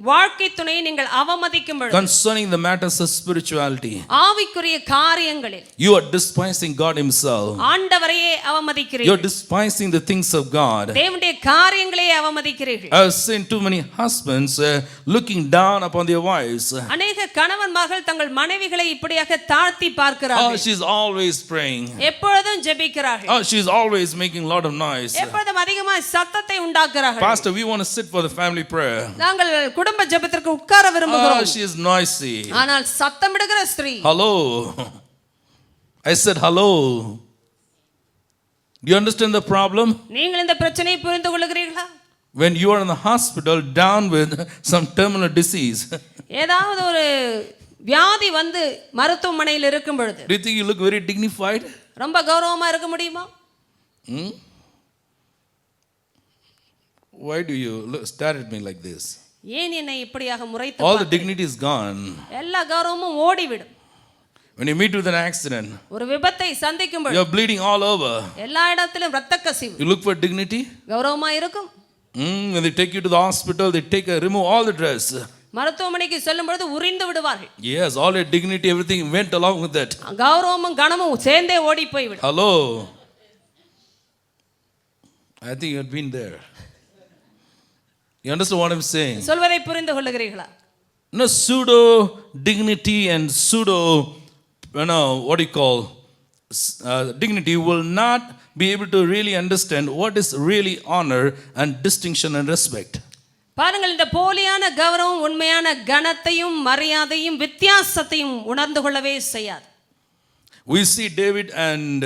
வாழ்க்கை துணையை நீங்கள் அவமதிக்கும் பொழுது concerning the matters of spirituality, ஆவிக்குரிய காரியங்களில் you are despising God himself. ஆண்டவரையே You are அவமதிக்கிறீர்கள். despising the things of God. தேவனுடைய காரியங்களையே அவமதிக்கிறீர்கள். I have seen too many husbands looking down upon their wives. அநேக கணவன்மார்கள் தங்கள் மனைவிகளை இப்படியாக தாழ்த்தி பார்க்கிறார்கள். Oh, she's always praying. எப்பொழுதும் ஜெபிக்கிறார்கள். Oh, she's always making a lot of noise. எப்பொழுதும் அதிகமாக சத்தத்தை உண்டாக்குறார்கள். Pastor, we want to sit for the family prayer. நாங்கள் குடும்ப ஜெபத்திற்கு உட்கார Oh, விரும்புகிறோம். she is noisy. ஆனால் சத்தமிடுகிற ஸ்திரீ. Hello. I said hello. Do you understand the problem? நீங்கள் இந்த பிரச்சனையை புரிந்து கொள்கிறீர்களா? When you are in the hospital down with some terminal disease, ஏதாவது ஒரு வியாதி வந்து மருத்துவமனையில் இருக்கும் பொழுது do you think you look very dignified? ரொம்ப கௌரவமா இருக்க முடியுமா? Why do you stare at me like this? ஏன் என்னை இப்படியாக முறைத்து All the பார்க்கிறீர்கள்? dignity is gone. எல்லா கௌரவமும் ஓடிவிடும். When you meet with an accident, ஒரு விபத்தை சந்திக்கும் you பொழுது are bleeding all over. எல்லா இடத்திலும் இரத்த கசிவு. You look for dignity? கௌரவமா இருக்கும். When they take you to the hospital, they remove all the dress. மருத்துவமனைக்கு செல்லும் பொழுது உரிந்து விடுவார்கள். Yes, all your dignity, everything went along with that. கௌரவமும் கனமும் சேர்ந்தே ஓடி போய்விடும். Hello. I think you had been there. You understand what I'm saying? சொல்வதை புரிந்து கொள்ளுகிறீர்களா? No, pseudo dignity and pseudo, what do you call, dignity will not be able to really understand what is really honor and distinction and respect. பாருங்கள், இந்த போலியான கௌரவம் உண்மையான கனத்தையும் மரியாதையும் வித்தியாசத்தையும் உணர்ந்து கொள்ளவே செய்யாது. We see David and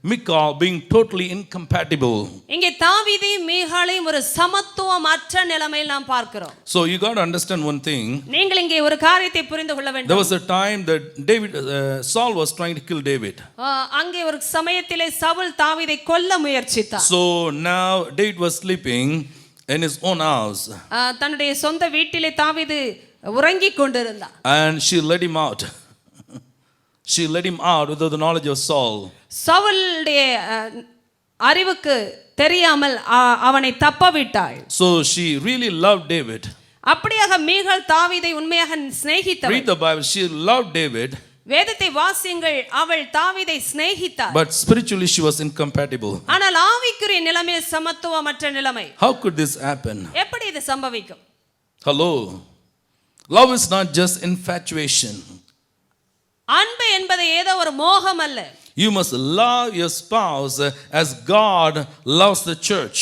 Michal being totally incompatible. இங்கே தாவீதையும் மீகாளையும் ஒரு சமத்துவமற்ற நிலைமையில் நாம் பார்க்கிறோம். So you got to understand one thing. நீங்கள் இங்கே ஒரு காரியத்தை புரிந்து கொள்ள வேண்டும். There was a time that Saul was trying to kill David. அங்கே ஒரு சமயத்திலே சவுல் தாவீதை கொல்ல முயற்சித்தார். So now David was sleeping in his own house. தன்னுடைய சொந்த வீட்டிலே தாவீது உறங்கிக் கொண்டிருந்தார். And she let him out. She let him out without the knowledge of Saul. சவுலுடைய அறிவுக்கு தெரியாமல் அவனை தப்பவிட்டாள். So she really loved David. அப்படியாக மீகாள் தாவீதை உண்மையாக சிநேகித்தாள். Read the Bible. She loved David. வேதத்தை வாசியுங்கள். அவள் தாவீதை சிநேகித்தாள். But spiritually she was incompatible. ஆனால் ஆவிக்குரிய நிலைமையில் சமத்துவமற்ற நிலைமை. How could this happen? எப்படி இது சம்பவிக்கும்? Hello. Love is not just infatuation. அன்பு என்பது ஏதோ ஒரு மோகம் அல்ல. You must love your spouse as God loves the church.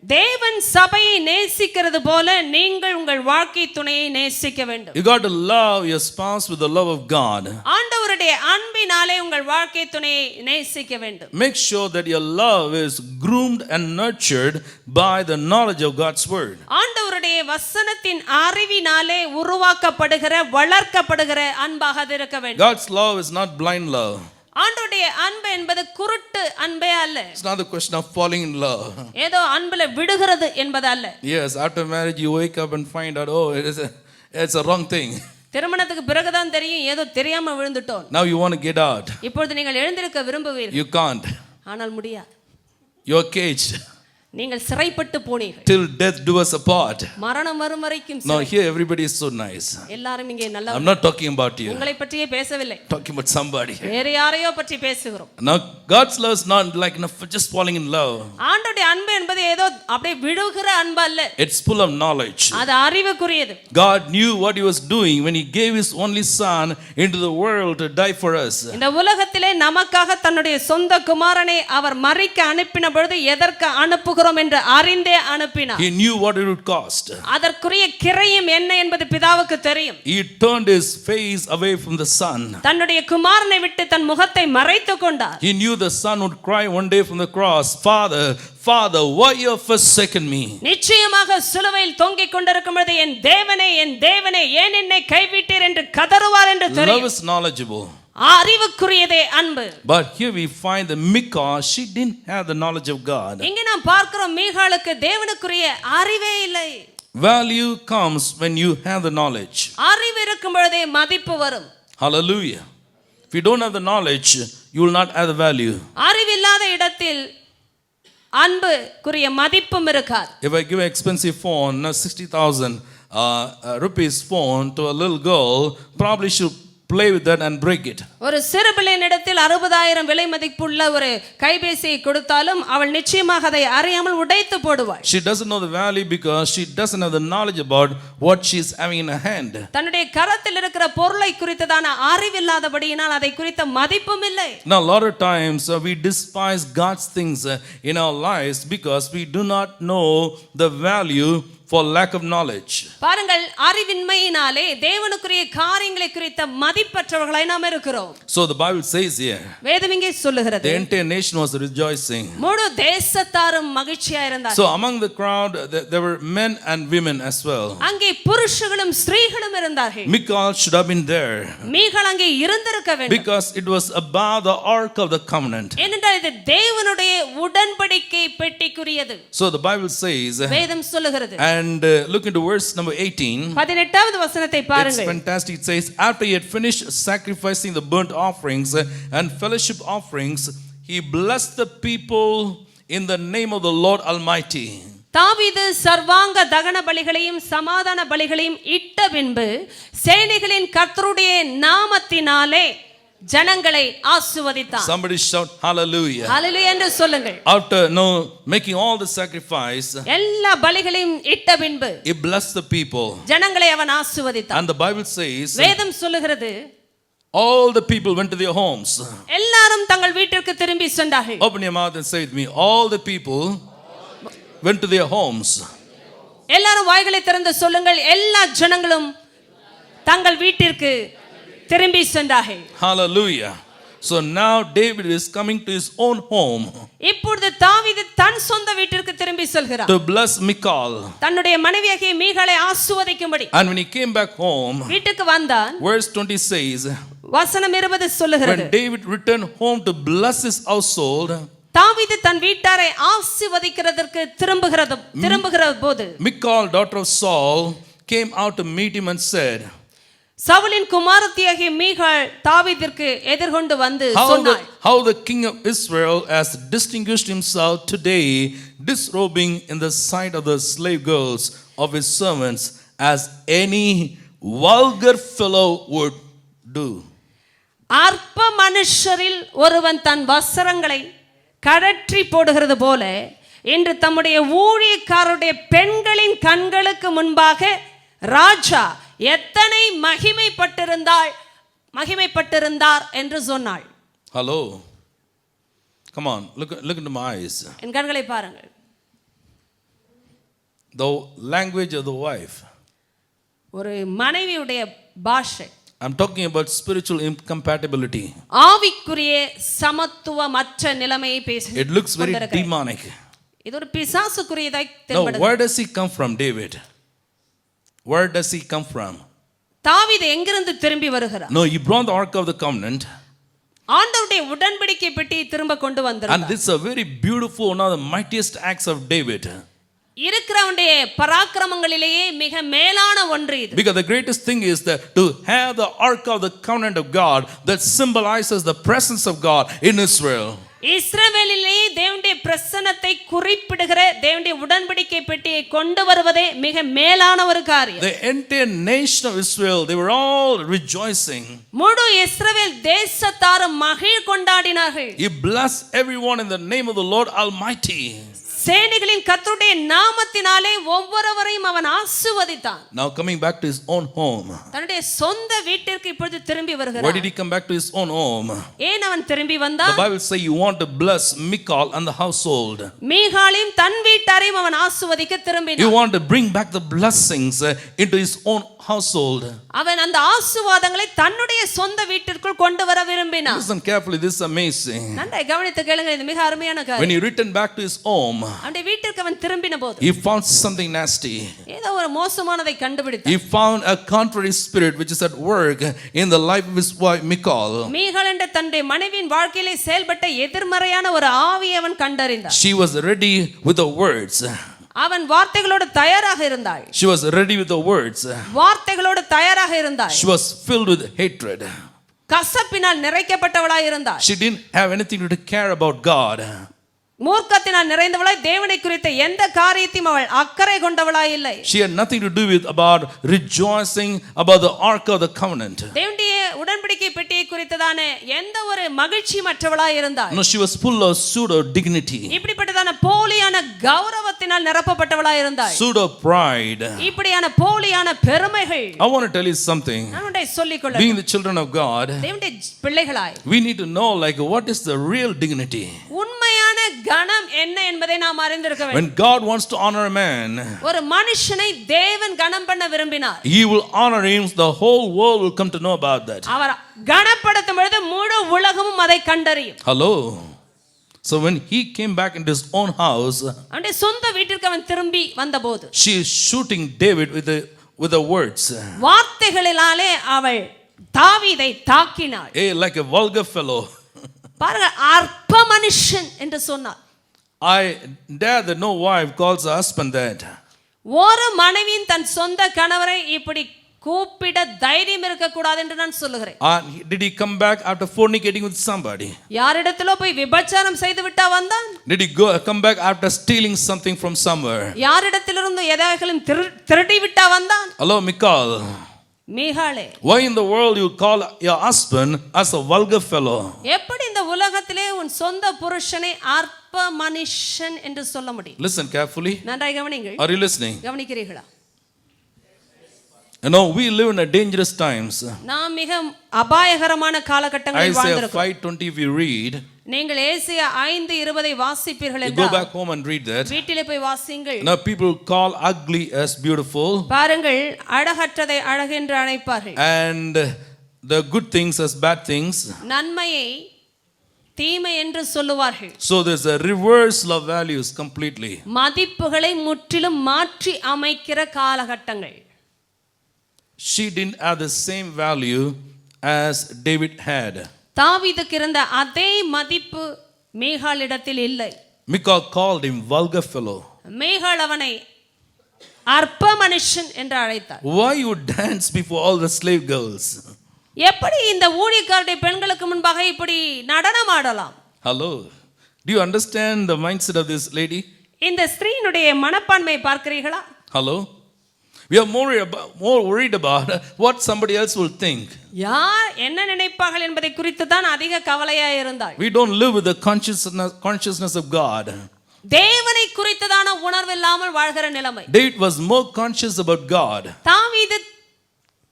தேவன் சபையை நேசிக்கிறது போல நீங்கள் உங்கள் வாழ்க்கை துணையை நேசிக்க வேண்டும். You got to love your spouse with the love of God. ஆண்டவருடைய அன்பினாலே உங்கள் வாழ்க்கை துணையை நேசிக்க வேண்டும். Make sure that your love is groomed and nurtured by the knowledge of God's word. ஆண்டவருடைய வசனத்தின் அறிவினாலே உருவாக்கப்படுகிற வளர்க்கப்படுகிற அன்பாக இருக்க வேண்டும். God's love is not blind love. ஆண்டவருடைய அன்பு என்பது குருட்டு அன்பே அல்ல. It's not the question of falling in love. ஏதோ அன்புல விடுகிறது என்பது அல்ல. Yes, after marriage you wake up and find out, oh, it's a wrong thing. திருமணத்துக்கு பிறகுதான் தெரியும் ஏதோ தெரியாம விழுந்துட்டோம். Now you want to get out. இப்பொழுது நீங்கள் எழுந்திருக்க விரும்புவீர்கள். You can't. ஆனால் முடியாது. You're caged. நீங்கள் சிறைப்பட்டு போனீர்கள். Till death do us apart. மரணம் வரும் வரைக்கும். Now here everybody is so nice. எல்லாரும் இங்கே நல்ல. I'm not talking about you. உங்களை பற்றியே பேசவில்லை. Talking about somebody. வேற யாரையோ பற்றி பேசுகிறோம். Now God's love is not like just falling in love. ஆண்டவருடைய அன்பு என்பது ஏதோ அப்படியே விழுகிற அன்பு அல்ல. It's full of knowledge. அது அறிவுக்குரியது. God knew what he was doing when he gave his only son into the world to die for us. இந்த உலகத்திலே நமக்காக தன்னுடைய சொந்த குமாரனை அவர் மரிக்க அனுப்பின பொழுது எதற்கு அனுப்புகிறோம் என்று அறிந்தே அனுப்பினார். He knew what it would cost. அதற்குரிய கிரயம் என்ன என்பது பிதாவுக்கு தெரியும். He turned his face away from the son. தன்னுடைய குமாரனை விட்டு தன் முகத்தை மறைத்துக் கொண்டார். He knew the son would cry one day from the cross, Father, Father, why you have forsaken me? நிச்சயமாக சிலுவையில் தொங்கிக் கொண்டிருக்கும் பொழுது என் தேவனே ஏன் என்னை கைவிட்டீர் என்று கதறுவார் என்று தெரியும். Love is knowledgeable. அறிவுக்குரியதே அன்பு. But here we find that Michal, she didn't have the knowledge of God. இங்கே நாம் பார்க்கிறோம் மீகாளுக்கு தேவனுக்குரிய அறிவே இல்லை. Value comes when you have the knowledge. அறிவு இருக்கும் பொழுதே மதிப்பு வரும். Hallelujah. If you don't have the knowledge, you will not have the value. அறிவில்லாத இடத்தில் அன்புக்குரிய மதிப்பும் இருக்காது. If I give an expensive phone, 60,000 rupees phone to a little girl, probably she'll play with that and break it. ஒரு சிறு பிள்ளையினிடத்தில் 60,000 விலை மதிப்புள்ள ஒரு கைபேசியை கொடுத்தாலும் அவள் நிச்சயமாக அதை அறியாமல் உடைத்து போடுவாள். She doesn't know the value because she doesn't have the knowledge about what she's having in her hand. தன்னுடைய கரத்தில் இருக்கிற பொருளை குறித்ததான அறிவில்லாதபடியினால் அதை குறித்த மதிப்பும் இல்லை. Now a lot of times we despise God's things in our lives because we do not know the value for lack of knowledge. பாருங்கள், அறிவின்மையினாலே தேவனுக்குரிய காரியங்களை குறித்த மதிப்பற்றவர்களாய் நாம் இருக்கிறோம். So the Bible says here, வேதம் இங்கே சொல்லுகிறது, the entire nation was rejoicing. முழு தேசத்தாரும் மகிழ்ச்சியா இருந்தார்கள். So among the crowd there were men and women as well. அங்கே புருஷர்களும் ஸ்திரீகளும் இருந்தார்கள். Michal should have been there. மீகாள் அங்கே இருந்திருக்க வேண்டும். Because it was above the ark of the covenant. ஏனென்றால் இது தேவனுடைய உடன்படிக்கை பெட்டிக்குரியது. So the Bible says, வேதம் சொல்லுகிறது. and look into verse number 18. 18வது வசனத்தை பாருங்கள். It's fantastic. It says, after he had finished sacrificing the burnt offerings and fellowship offerings, he blessed the people in the name of the Lord Almighty. தாவீது சர்வாங்க தகன பலிகளையும் சமாதான பலிகளையும் இட்ட பின்பு சேனைகளின் கர்த்தருடைய நாமத்தினாலே ஜனங்களை ஆசீர்வதித்தார். Somebody shout hallelujah. ஹalleluya என்று சொல்லுங்கள். After making all the sacrifice, எல்லா பலிகளையும் இட்ட பின்பு he blessed the people. ஜனங்களை அவன் ஆசீர்வதித்தான். And the Bible says, வேதம் சொல்லுகிறது, all the people went to their homes. எல்லாரும் தங்கள் வீட்டிற்கு திரும்பி சென்றார்கள். Open your mouth and say with me, all the people went to their homes. எல்லாரும் வாய்களை திறந்து சொல்லுங்கள், எல்லா ஜனங்களும் தங்கள் வீட்டிற்கு திரும்பி சென்றார்கள். Hallelujah. So now David is coming to his own home. இப்பொழுது தாவீது தன் சொந்த வீட்டிற்கு திரும்பி செல்கிறார். To bless Michal. தன்னுடைய மனைவியாகிய மீகாளை ஆசீர்வதிக்கும்படி. And when he came back home, வீட்டுக்கு வந்தான். verse 20 says, வசனம் 20 சொல்லுகிறது, when David returned home to bless his household, தாவீது தன் வீட்டாரை ஆசீர்வதிக்கிறதற்கு திரும்புகிற போது, Michal, daughter of Saul, came out to meet him and said, சவுலின் குமாரத்தியாகிய மீகாள் தாவீதிற்கு எதிர்கொண்டு வந்து சொன்னாள், how the king of Israel has distinguished himself today, disrobing in the sight of the slave girls of his servants, as any vulgar fellow would do. அற்ப மனுஷரில் ஒருவன் தன் வஸ்திரங்களை கழற்றி போடுகிறது போல இன்று தம்முடைய ஊழியக்காரருடைய பெண்களின் கண்களுக்கு முன்பாக ராஜா எத்தனை மகிமைப்பட்டிருந்தார் என்று சொன்னாள். Hello. Come on, look into my eyes. என் கண்களை பாருங்கள். The language of the wife. ஒரு மனைவியுடைய பாஷை. I'm talking about spiritual incompatibility. ஆவிக்குரிய சமத்துவமற்ற நிலைமையை பேசுகிறது. It looks very demonic. இது ஒரு பிசாசுக்குரியதாய் Now, தென்படுகிறது. where does he come from, David? Where does he come from? தாவீது எங்கிருந்து திரும்பி வருகிறார்? No, he brought the ark of the covenant. ஆண்டவருடைய உடன்படிக்கை பெட்டியை திரும்ப கொண்டு And வந்தார். this is a very beautiful, one of the mightiest acts of David. இருக்கிறவனுடைய பராக்கிரமங்களிலேயே மிக மேலான ஒன்று இது. Because the greatest thing is that to have the ark of the covenant of God that symbolizes the presence of God in Israel. இஸ்ரவேலிலே தேவனுடைய பிரசன்னத்தை குறிப்பிடுகிற தேவனுடைய உடன்படிக்கை பெட்டியை கொண்டு வருவதே மிக மேலான ஒரு காரியம். The entire nation of Israel, they were all rejoicing. முழு இஸ்ரவேல் தேசத்தாரும் மகிழ் கொண்டாடினார்கள். He blessed everyone in the name of the Lord Almighty. சேனைகளின் கர்த்தருடைய நாமத்தினாலே ஒவ்வொருவரையும் அவன் ஆசீர்வதித்தான். Now coming back to his own home. தன்னுடைய சொந்த வீட்டிற்கு இப்பொழுது திரும்பி Why வருகிறான். did he come back to his own home? ஏன் அவன் திரும்பி The வந்தான்? Bible says you want to bless Michal and the household. மீகாளையும் தன் வீட்டாரையும் அவன் ஆசீர்வதிக்க You திரும்பினான். want to bring back the blessings into his own household. அவன் அந்த ஆசீர்வாதங்களை தன்னுடைய சொந்த வீட்டிற்குள் கொண்டு வர விரும்பினான். Listen carefully, this is amazing. நன்றாய் கவனித்து கேளுங்க, இது மிக அருமையான When காரியம். he returned back to his home, அவனுடைய வீட்டிற்கு அவன் திரும்பின போது he found something nasty. ஏதோ ஒரு மோசமானதை கண்டுபிடித்தான். He found a contrary spirit which is at work in the life of his wife Michal. மீகாள் என்ற தன்னுடைய மனைவியின் வாழ்க்கையிலே செயல்பட்ட எதிர்மறையான ஒரு ஆவியை அவன் கண்டறிந்தான். She was ready with the words. அவன் வார்த்தைகளோடு தயாராக இருந்தாள். She was ready with the words. வார்த்தைகளோடு தயாராக இருந்தாள். She was filled with hatred. கசப்பினால் நிறைக்கப்பட்டவளாய் இருந்தாள். She didn't have anything to care about God. மூர்க்கத்தினால் நிறைந்தவளாய் தேவனை குறித்த எந்த காரியத்தையும் அவள் அக்கறை கொண்டவளாய் இல்லை. She had nothing to do with about rejoicing about the ark of the covenant. தேவனுடைய உடன்படிக்கை பெட்டியை குறித்ததான எந்த ஒரு மகிழ்ச்சி மற்றவளாய் இருந்தாள். No, she was full of pseudo dignity, இப்படிப்பட்டதான போலியான கௌரவத்தினால் நிரப்பப்பட்டவளாய் இருந்தாள். pseudo pride. இப்படியான போலியான பெருமைகள். I want to tell you something. நான் உன்னை சொல்லிக் கொள்ள Being the children of God, தேவனுடைய பிள்ளைகளாய் we need to know like what is the real dignity. உண்மையான கணம் என்ன என்பதை நாம் அறிந்திருக்க வேண்டும். When God wants to honor a man, ஒரு மனுஷனை தேவன் கணம் பண்ண விரும்பினார். he will honor him. The whole world will come to know about that. அவர் கணப்படுத்தும் பொழுது முழு உலகமும் அதை கண்டறியும். Hello. So when he came back into his own house, அவனுடைய சொந்த வீட்டிற்கு அவன் திரும்பி வந்தபோது she is shooting David with the words. வார்த்தைகளினாலே அவள் தாவீதை தாக்கினாள். Hey, like a vulgar fellow. பாருங்க, அற்ப மனுஷன் என்று சொன்னார். I dare that no wife calls her husband that. ஒரு மனைவியின் தன் சொந்த கணவரை இப்படி கூப்பிட தைரியம் இருக்க கூடாது என்று நான் சொல்லுகிறேன். Did he come back after fornicating with somebody? யாரிடத்திலோ போய் விபச்சாரம் செய்து விட்டா வந்தான்? Did he come back after stealing something from somewhere? யாரிடத்திலிருந்து எதையாவது திருடி விட்டா வந்தான்? Hello, Michal. மீகாளே, Why in the world you call your husband as a vulgar fellow? எப்படி இந்த உலகத்திலே உன் சொந்த புருஷனை அற்ப மனுஷன் என்று சொல்ல முடியும்? Listen carefully. நன்றாய் கவனிங்கள். Are you listening? கவனிக்கிறீர்களா? You know, we live in a dangerous times. நாம் மிக அபாயகரமான காலகட்டங்களில் Isaiah வாழ்ந்திருக்கிறோம். 5:20 if you read, நீங்கள் ஏசாயா 5:20 வாசிப்பீர்கள் you go என்றால் back home and read that. வீட்டிலே போய் வாசிங்கள். Now people call ugly as beautiful பாருங்கள், அழகற்றதை அழகு என்று அழைப்பார்கள். and the good things as bad things. நன்மையை தீமை என்று சொல்லுவார்கள். So there's a reversal of values completely. மதிப்புகளை முற்றிலும் மாற்றி அமைக்கிற காலகட்டங்கள். She didn't have the same value as David had. தாவீதுக்கு இருந்த அதே மதிப்பு மீகாளிடத்தில் இல்லை. Michal called him vulgar fellow. மீகாள் அவனை அற்ப மனுஷன் என்று அழைத்தார். Why you dance before all the slave girls? எப்படி இந்த ஊழியக்காரருடைய பெண்களுக்கு முன்பாக இப்படி நடனம் ஆடலாம்? Hello. Do you understand the mindset of this lady? இந்த ஸ்திரீனுடைய மனப்பான்மையை பார்க்கிறீர்களா? Hello. We are more worried about what somebody else will think. யார் என்ன நினைப்பார்கள் என்பதை குறித்து தான் அதிக கவலையா இருந்தாள். We don't live with the consciousness of God. தேவனை குறித்ததான உணர்வு இல்லாமல் வாழ்கிற நிலைமை. David was more conscious about God. தாவீது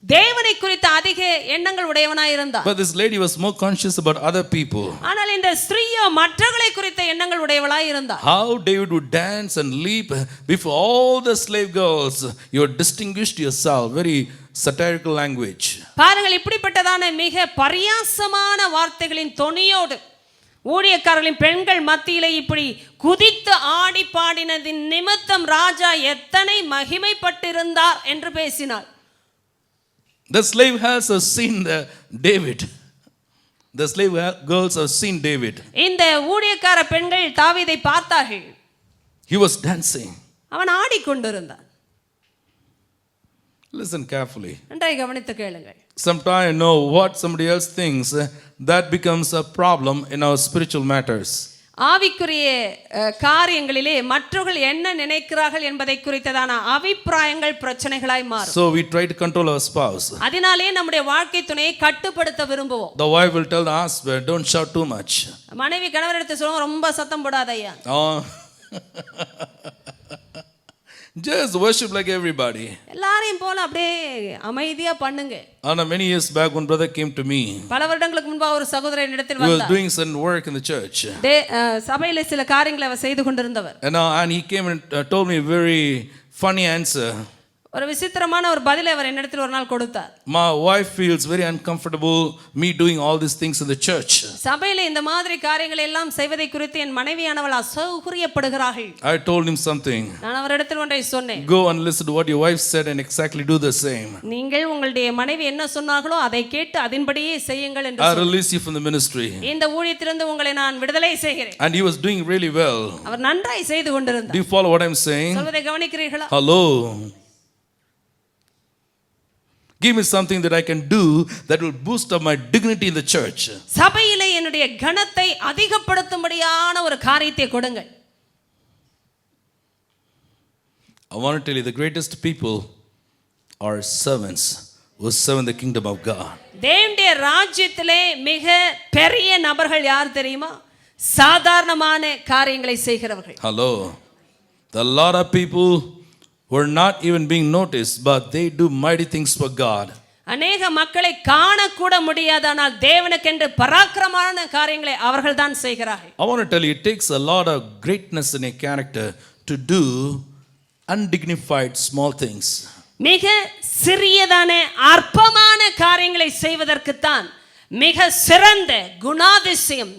தேவனை குறித்த அதிக எண்ணங்கள் உடையவனாய் இருந்தார். But this lady was more conscious about other people. ஆனால் இந்த ஸ்திரீயோ மற்றவர்களை குறித்த எண்ணங்கள் உடையவளாய் இருந்தார். How David would dance and leap before all the slave girls. You distinguished yourself. Very satirical language. பாருங்கள், இப்படிப்பட்டதான மிக பரியாசமான வார்த்தைகளின் தொனியோடு ஊழியக்காரர்களின் பெண்கள் மத்தியிலே இப்படி குதித்து ஆடி பாடினதின் நிமித்தம் ராஜா எத்தனை மகிமைப்பட்டிருந்தார் என்று பேசினார். The slave has seen David. The slave girls have seen David. இந்த ஊழியக்கார பெண்கள் தாவீதை பார்த்தார்கள். He was dancing. அவன் ஆடிக்கொண்டிருந்தான். Listen carefully. நன்றாய் கவனித்து கேளுங்கள். Sometimes you know what somebody else thinks, that becomes a problem in our spiritual matters. ஆவிக்குரிய காரியங்களிலே மற்றவர்கள் என்ன நினைக்கிறார்கள் என்பதை குறித்ததான அபிப்பிராயங்கள் பிரச்சனைகளாய் மாறும். So we try to control our spouse. அதனாலே நம்முடைய வாழ்க்கை துணையை கட்டுப்படுத்த விரும்புவோம். The wife will tell the husband, don't shout too much. மனைவி கணவரிடத்தில் சொல்லுவாங்க, ரொம்ப சத்தம் போடாதய்யா. Just worship like everybody. எல்லாரையும் போல அப்படியே அமைதியா பண்ணுங்க. Many years back, one brother came to me. பல வருடங்களுக்கு முன்பாக ஒரு சகோதரன் இடத்தில் He was வந்தார். doing some work in the church. சபையிலே சில காரியங்களை அவர் செய்து கொண்டிருந்தவர். And he came and told me a very funny answer. ஒரு விசித்திரமான ஒரு பதிலை அவர் என்னிடத்தில் ஒரு நாள் கொடுத்தார். My wife feels very uncomfortable me doing all these things in the church. சபையிலே இந்த மாதிரி காரியங்களை எல்லாம் செய்வதை குறித்து என் மனைவியானவள் அசௌகரியப்படுகிறாள். I told him something. நான் அவரிடத்தில் ஒன்றை சொன்னேன். Go and listen to what your wife said and exactly do the same. நீங்கள் உங்களுடைய மனைவி என்ன சொன்னார்களோ அதை கேட்டு அதன்படியே செய்யுங்கள் என்று I release you from the ministry. இந்த ஊழியத்திலிருந்து உங்களை நான் விடுதலை செய்கிறேன். And he was doing really well. அவர் நன்றாய் செய்து கொண்டிருந்தார். Do you follow what I'm saying? சொல்வதை கவனிக்கிறீர்களா? Hello. Give me something that I can do that will boost up my dignity in the church. சபையிலே என்னுடைய கனத்தை அதிகப்படுத்தும்படியான ஒரு காரியத்தை கொடுங்கள். I want to tell you, the greatest people are servants who serve in the kingdom of God. தேவனுடைய ராஜ்யத்திலே மிக பெரிய நபர்கள் யார் தெரியுமா? சாதாரணமான காரியங்களை செய்கிறவர்கள். Hello. There are a lot of people who are not even being noticed, but they do mighty things for God. அநேக மக்களை காணக்கூட முடியாதனால் தேவனுக்கென்று பராக்கிரமமான காரியங்களை அவர்கள் தான் செய்கிறார்கள். I want to tell you, it takes a lot of greatness in a character to do undignified small things. மிக சிறியதான அற்பமான காரியங்களை செய்வதற்குத்தான் மிக சிறந்த குணாதிசயம்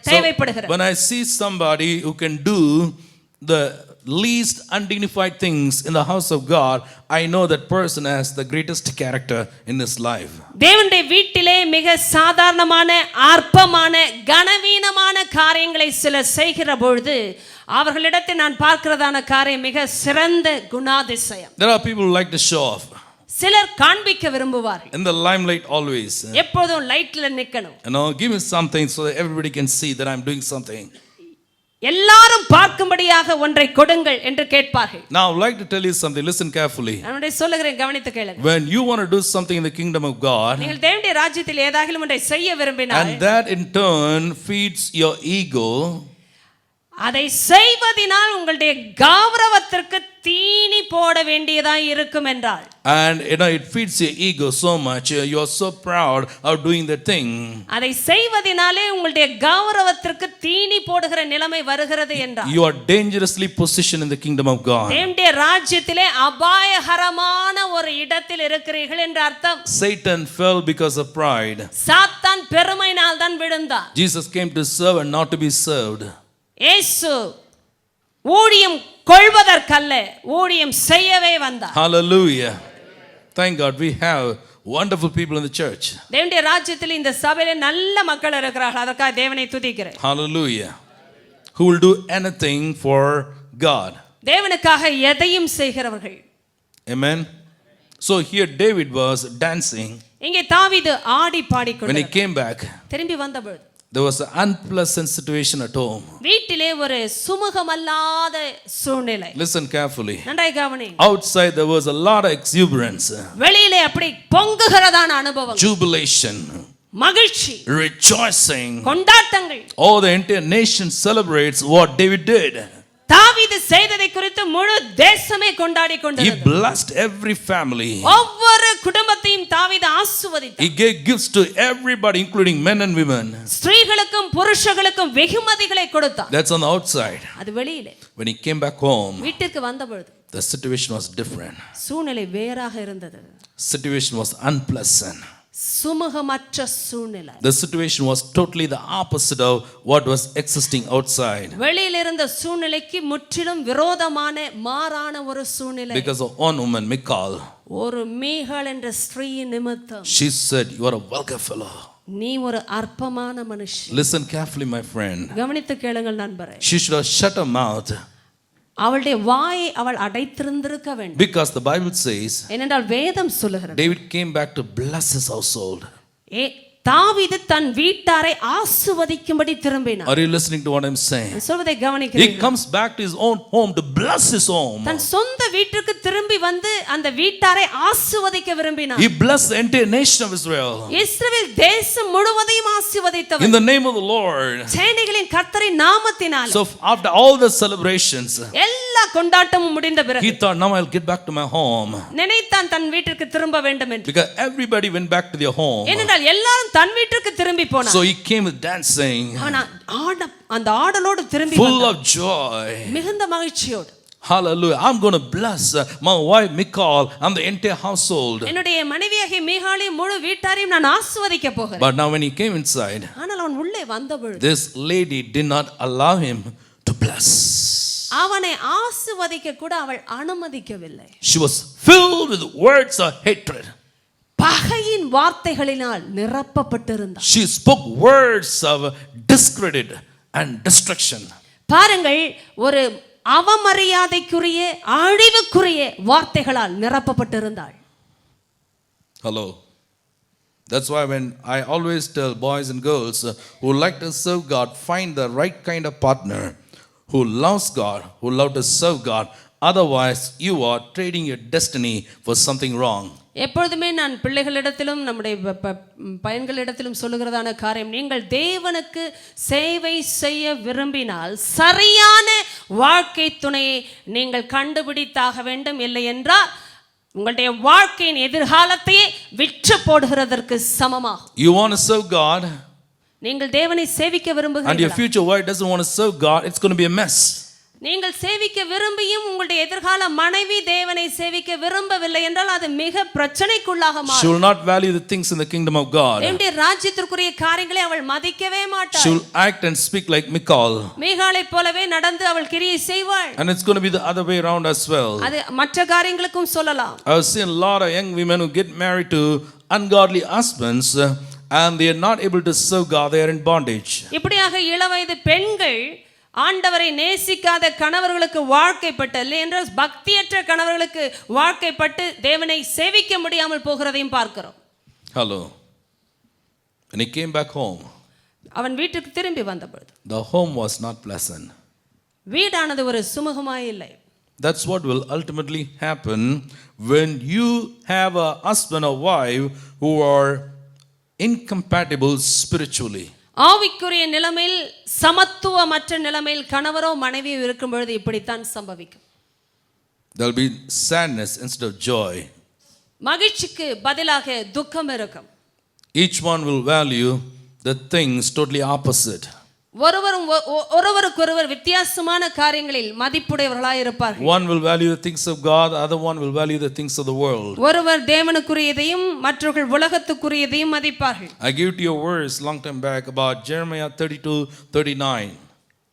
தேவைப்படுகிறது. When I see somebody who can do the least undignified things in the house of God, I know that person has the greatest character in his life. தேவனுடைய வீட்டிலே மிக சாதாரணமான அற்பமான கனவீனமான காரியங்களை சிலர் செய்கிற பொழுது அவர்களிடத்தில் நான் பார்க்கிறதான காரியம் மிக சிறந்த குணாதிசயம். There are people who like to show off. சிலர் காண்பிக்க விரும்புவார்கள். In the limelight always. எப்போதும் லைட்ல நிக்கணும். Give me something so that everybody can see that I'm doing something. எல்லாரும் பார்க்கும்படியாக ஒன்றை கொடுங்கள் என்று கேட்பார்கள். Now I would like to tell you something. Listen carefully. நான் சொல்லுகிறேன், கவனித்து கேளுங்க. When you want to do something in the kingdom of God, நீங்கள் தேவனுடைய ராஜ்யத்தில் ஏதாகிலும் ஒன்றை செய்ய விரும்பினால், and that in turn feeds your ego, அதை செய்வதினால் உங்களுடைய கௌரவத்திற்கு தீனி போட வேண்டியதாய் இருக்கும் என்றால், and it feeds your ego so much, you are so proud of doing the thing, அதை செய்வதினாலே உங்களுடைய கௌரவத்திற்கு தீனி போடுகிற நிலைமை வருகிறது என்றால், you are dangerously positioned in the kingdom of God. தேவனுடைய ராஜ்யத்திலே அபாயகரமான ஒரு இடத்தில் இருக்கிறீர்கள் என்று அர்த்தம். Satan fell because of pride. சாத்தான் பெருமையினால் தான் விழுந்தான். Jesus came to serve and not to be served. இயேசு ஊழியம் கொள்வதற்கல்ல, ஊழியம் செய்யவே வந்தார். Hallelujah. Thank God we have wonderful people in the church. தேவனுடைய ராஜ்யத்தில் இந்த சபையிலே நல்ல மக்கள் இருக்கிறார்கள். அதற்காக தேவனை துதிக்கிறேன். Hallelujah. Who will do anything for God. தேவனுக்காக எதையும் செய்கிறவர்கள். Amen. So here David was dancing. இங்கே தாவீது ஆடி பாடிக்கொண்டு When he came back, திரும்பி வந்தபொழுது there was an unpleasant situation at home. வீட்டிலே ஒரு சுமுகமல்லாத சூழ்நிலை. Listen carefully. நன்றாய் கவனி. Outside there was a lot of exuberance, வெளியிலே அப்படி பொங்குகிறதான அனுபவம், jubilation, மகிழ்ச்சி, rejoicing. கொண்டாட்டங்கள். Oh, the entire nation celebrates what David did. தாவீது செய்ததை குறித்து முழு தேசமே கொண்டாடி He கொண்டிருந்தது. blessed every family. ஒவ்வொரு குடும்பத்தையும் தாவீது ஆசீர்வதித்தார். He gave gifts to everybody, including men and women. ஸ்திரீகளுக்கும் புருஷர்களுக்கும் வெகுமதிகளை கொடுத்தார். That's on the outside. அது வெளியிலே. When he came back home, வீட்டிற்கு வந்தபொழுது the situation was different. சூழ்நிலை வேறாக இருந்தது. Situation was unpleasant. சுமுகமற்ற சூழ்நிலை. The situation was totally the opposite of what was existing outside. வெளியில இருந்த சூழ்நிலைக்கு முற்றிலும் விரோதமான மாறான ஒரு சூழ்நிலை. Because of one woman, Michal, ஒரு மீகாள் என்ற ஸ்திரீ நிமித்தம், she said, "You are a vulgar fellow." நீ ஒரு அற்பமான மனுஷன். Listen carefully, my friend. கவனித்து கேளுங்கள் நண்பரே. She should have shut her mouth. அவளுடைய வாயை அவள் அடைத்திருந்திருக்க வேண்டும். Because the Bible says ஏனென்றால் வேதம் சொல்லுகிறது David came back to bless his household. தாவீது தன் வீட்டாரை ஆசீர்வதிக்கும்படி திரும்பினார். Are you listening to what I'm saying? சொல்வதை கவனிக்கிறீர்களா? He comes back to his own home to bless his home. தன் சொந்த வீட்டுக்கு திரும்பி வந்து அந்த வீட்டாரை ஆசீர்வதிக்க விரும்பினார். He blessed the entire nation of Israel. இஸ்ரவேல் தேசம் முழுவதையும் ஆசீர்வதித்தவர். In the name of the Lord. சேனைகளின் கர்த்தரின் நாமத்தினாலே. So after all the celebrations, எல்லா கொண்டாட்டமும் முடிந்த பிறகு he thought, now I'll get back to my home. நினைத்தான் தன் வீட்டிற்கு திரும்ப வேண்டும் என்று. Because everybody went back to their home. ஏனென்றால் எல்லாரும் தன் வீட்டுக்கு திரும்பி போனார். So he came with dancing, அந்த ஆடலோடு திரும்பி full of joy. மிகுந்த மகிழ்ச்சியோடு. Hallelujah. I'm going to bless my wife Michal and the entire household. என்னுடைய மனைவியாகிய மீகாளையும் முழு வீட்டாரையும் நான் ஆசீர்வதிக்க போகிறேன். But now when he came inside, ஆனால் அவன் உள்ளே வந்தபொழுது this lady did not allow him to bless. அவனை ஆசீர்வதிக்க கூட அவள் அனுமதிக்கவில்லை. She was filled with words of hatred. பகையின் வார்த்தைகளினால் நிரப்பப்பட்டிருந்தார். She spoke words of discredit and destruction. பாருங்கள், ஒரு அவமரியாதைக்குரிய அழிவுக்குரிய வார்த்தைகளால் நிரப்பப்பட்டிருந்தாள். Hello. That's why when I always tell boys and girls who like to serve God, find the right kind of partner who loves God, who love to serve God. Otherwise, you are trading your destiny for something wrong. எப்பொழுதுமே நான் பிள்ளைகளிடத்திலும் நம்முடைய பையன்களிடத்திலும் சொல்லுகிறதான காரியம், நீங்கள் தேவனுக்கு சேவை செய்ய விரும்பினால் சரியான வாழ்க்கை துணையை நீங்கள் கண்டுபிடித்தாக வேண்டும். இல்லை என்றால் உங்களுடைய வாழ்க்கையின் எதிர்காலத்தையே விற்று போடுகிறதற்கு சமமாகும். You want to serve God, நீங்கள் தேவனை சேவிக்க and your விரும்புகிறீர்களா? future wife doesn't want to serve God, it's going to be a mess. நீங்கள் சேவிக்க விரும்பியும் உங்களுடைய எதிர்கால மனைவி தேவனை சேவிக்க விரும்பவில்லை என்றால் அது மிக பிரச்சனைக்குள்ளாக மாறும். She will not value the things in the kingdom of God. தேவனுடைய ராஜ்யத்திற்குரிய காரியங்களை அவள் மதிக்கவே மாட்டாள். She will act and speak like Michal. மீகாளைப் போலவே நடந்து அவள் கிரியை செய்வாள். And it's going to be the other way around as well. அது மற்ற காரியங்களுக்கும் சொல்லலாம். I have seen a lot of young women who get married to ungodly husbands and they are not able to serve God, they are in bondage. இப்படியாக இளவயது பெண்கள் ஆண்டவரை நேசிக்காத கணவர்களுக்கு வாழ்க்கைப்பட்டு, இல்லை என்றால் பக்தியற்ற கணவர்களுக்கு வாழ்க்கைப்பட்டு தேவனை சேவிக்க முடியாமல் போகிறதையும் பார்க்கிறோம். Hello. When he came back home, அவன் வீட்டுக்கு திரும்பி வந்தபொழுது the home was not pleasant. வீடானது ஒரு சுமூகமாய் இல்லை. That's what will ultimately happen when you have a husband or wife who are incompatible spiritually. ஆவிக்குரிய நிலைமையில் சமத்துவமற்ற நிலைமையில் கணவரோ மனைவியோ இருக்கும் பொழுது இப்படித்தான் சம்பவிக்கும். There will be sadness instead of joy. மகிழ்ச்சிக்கு பதிலாக துக்கம் இருக்கும். Each one will value the things totally opposite. ஒருவருக்கொருவர் வித்தியாசமான காரியங்களில் மதிப்புடையவர்களாய் இருப்பார்கள். One will value the things of God, the other one will value the things of the world. ஒருவர் தேவனுக்குரியதையும் மற்றவர்கள் உலகத்துக்குரியதையும் மதிப்பார்கள். I gave you a verse long time back about Jeremiah 32:39.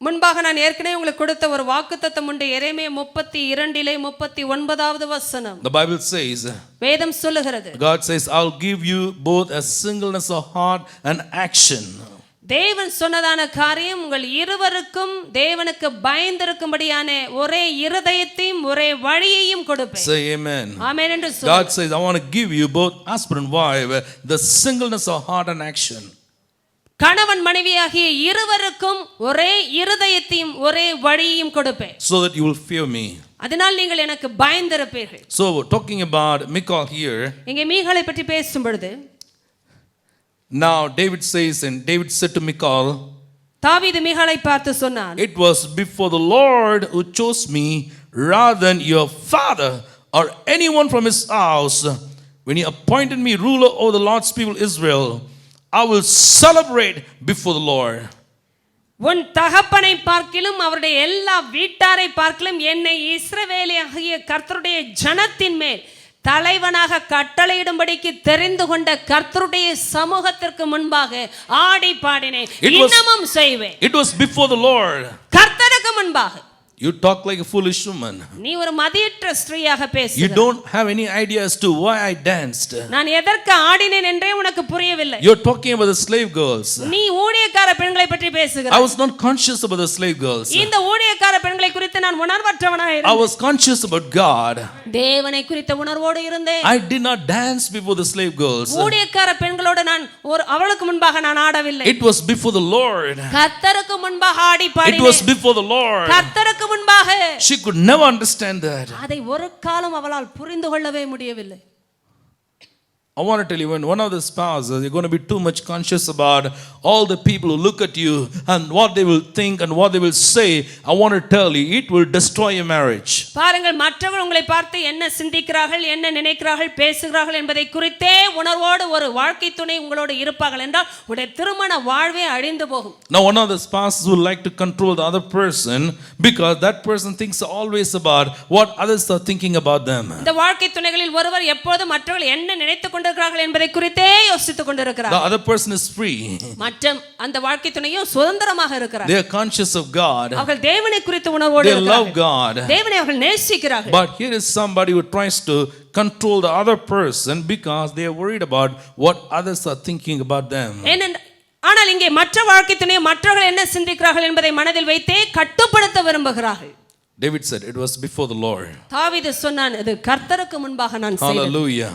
முன்பாக நான் ஏற்கனவே உங்களுக்கு கொடுத்த ஒரு வாக்குத்தத்தம் உண்டு. எரேமியா 32:39 வசனம். The Bible says, வேதம் சொல்லுகிறது, God says, I'll give you both a singleness of heart and action. தேவன் சொன்னதான காரியம் உங்கள் இருவருக்கும் தேவனுக்கு பயந்திருக்கும்படியான ஒரே இருதயத்தையும் ஒரே வழியையும் கொடுப்பேன். Say amen. ஆமென் என்று சொல்லு. God says, I want to give you both husband and wife the singleness of heart and action. கணவன் மனைவியாகிய இருவருக்கும் ஒரே இருதயத்தையும் ஒரே வழியையும் கொடுப்பேன். So that you will fear me. அதனால் நீங்கள் எனக்கு பயந்திருப்பீர்கள். So talking about Michal here. இங்கே மீகாளை பற்றி பேசும் பொழுது, Now David says, and David said to Michal, தாவீது மீகாளை பார்த்து சொன்னான், it was before the Lord who chose me rather than your father or anyone from his house. When he appointed me ruler over the Lord's people Israel, I will celebrate before the Lord. உன் தகப்பனை பார்க்கிலும் அவருடைய எல்லா வீட்டாரை பார்க்கிலும் என்னை இஸ்ரவேலியாகிய கர்த்தருடைய ஜனத்தின் மேல் தலைவனாக கட்டளையிடும்படிக்கு தெரிந்து கொண்ட கர்த்தருடைய சமூகத்திற்கு முன்பாக ஆடி பாடினேன், இன்னமும் செய்வேன். It was before the Lord. கர்த்தருக்கு முன்பாக. You talk like a foolish woman. நீ ஒரு மதியற்ற ஸ்திரீயாக You பேசுகிறாய். don't have any idea as to why I danced. நான் எதற்கு ஆடினேன் என்றே உனக்கு புரியவில்லை. You're talking about the slave girls. நீ ஊழியக்கார பெண்களை பற்றி I பேசுகிறாய். was not conscious about the slave girls. இந்த ஊழியக்கார பெண்களை குறித்து நான் உணர்வற்றவனாய் I இருந்தேன். was conscious about God. தேவனை குறித்த உணர்வோடு இருந்தேன். I did not dance before the slave girls. ஊழியக்கார பெண்களோடு நான் அவளுக்கு முன்பாக நான் ஆடவில்லை. It was before the Lord. கர்த்தருக்கு முன்பாக ஆடி It பாடினேன். was before the Lord. கர்த்தருக்கு முன்பாக. She could never understand that. அதை ஒரு காலம் அவளால் புரிந்து கொள்ளவே முடியவில்லை. I want to tell you, when one of the spouses, you're going to be too much conscious about all the people who look at you and what they will think and what they will say. I want to tell you, it will destroy your marriage. பாருங்கள், மற்றவர்கள் உங்களை பார்த்து என்ன சிந்திக்கிறார்கள், என்ன நினைக்கிறார்கள், பேசுகிறார்கள் என்பதை குறித்தே உணர்வோடு ஒரு வாழ்க்கை துணை உங்களோடு இருப்பார்கள் என்றால் உடைய திருமண வாழ்வே அழிந்து போகும். Now, one of the spouses would like to control the other person because that person thinks always about what others are thinking about them. இந்த வாழ்க்கை துணைகளில் ஒருவர் எப்போதும் மற்றவர்கள் என்ன நினைத்துக் கொண்டிருக்கிறார்கள் என்பதை குறித்தே யோசித்துக் கொண்டிருக்கிறார். The other person is free. மற்றும் அந்த வாழ்க்கை துணையும் சுதந்திரமாக இருக்கிறார். They are conscious of God. அவர்கள் தேவனை குறித்து உணர்வோடு They இருக்கிறார்கள். love God. தேவனை அவர்கள் நேசிக்கிறார்கள். But here is somebody who tries to control the other person because they are worried about what others are thinking about them. ஆனால் இங்கே மற்ற வாழ்க்கை துணையை மற்றவர்கள் என்ன சிந்திக்கிறார்கள் என்பதை மனதில் வைத்தே கட்டுப்படுத்த விரும்புகிறார்கள். David said it was before the Lord. தாவீது சொன்னான், அது கர்த்தருக்கு முன்பாக நான் செய்தேன். Hallelujah.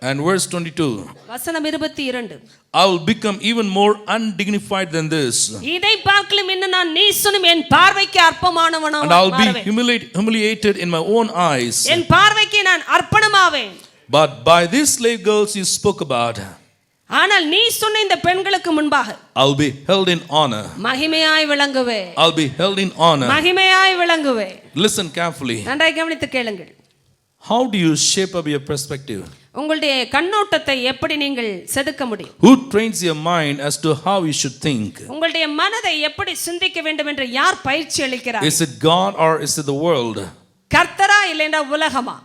And verse 22. வசனம் 22. I will become even more undignified than this. இதை பார்க்கலும் இன்னும் நான் நீசனும் என் பார்வைக்கு அற்பமானவனாக And I will be மாறுவேன். humiliated in my own eyes. என் பார்வைக்கு நான் அர்ப்பணமாவேன். But by these slave girls you spoke about, ஆனால் நீ சொன்ன இந்த பெண்களுக்கு முன்பாக I'll be held in honor. மகிமையாய் விளங்குவே. I'll be held in honor. மகிமையாய் விளங்குவே. Listen carefully. நன்றாய் கவனித்து கேளுங்கள். How do you shape up your perspective? உங்களுடைய கண்ணோட்டத்தை எப்படி நீங்கள் செதுக்க முடியும்? Who trains your mind as to how you should think? உங்களுடைய மனதை எப்படி சிந்திக்க வேண்டும் என்று யார் பயிற்சி அளிக்கிறார்? Is it God or is it the world? கர்த்தரா இல்லைனா உலகமா?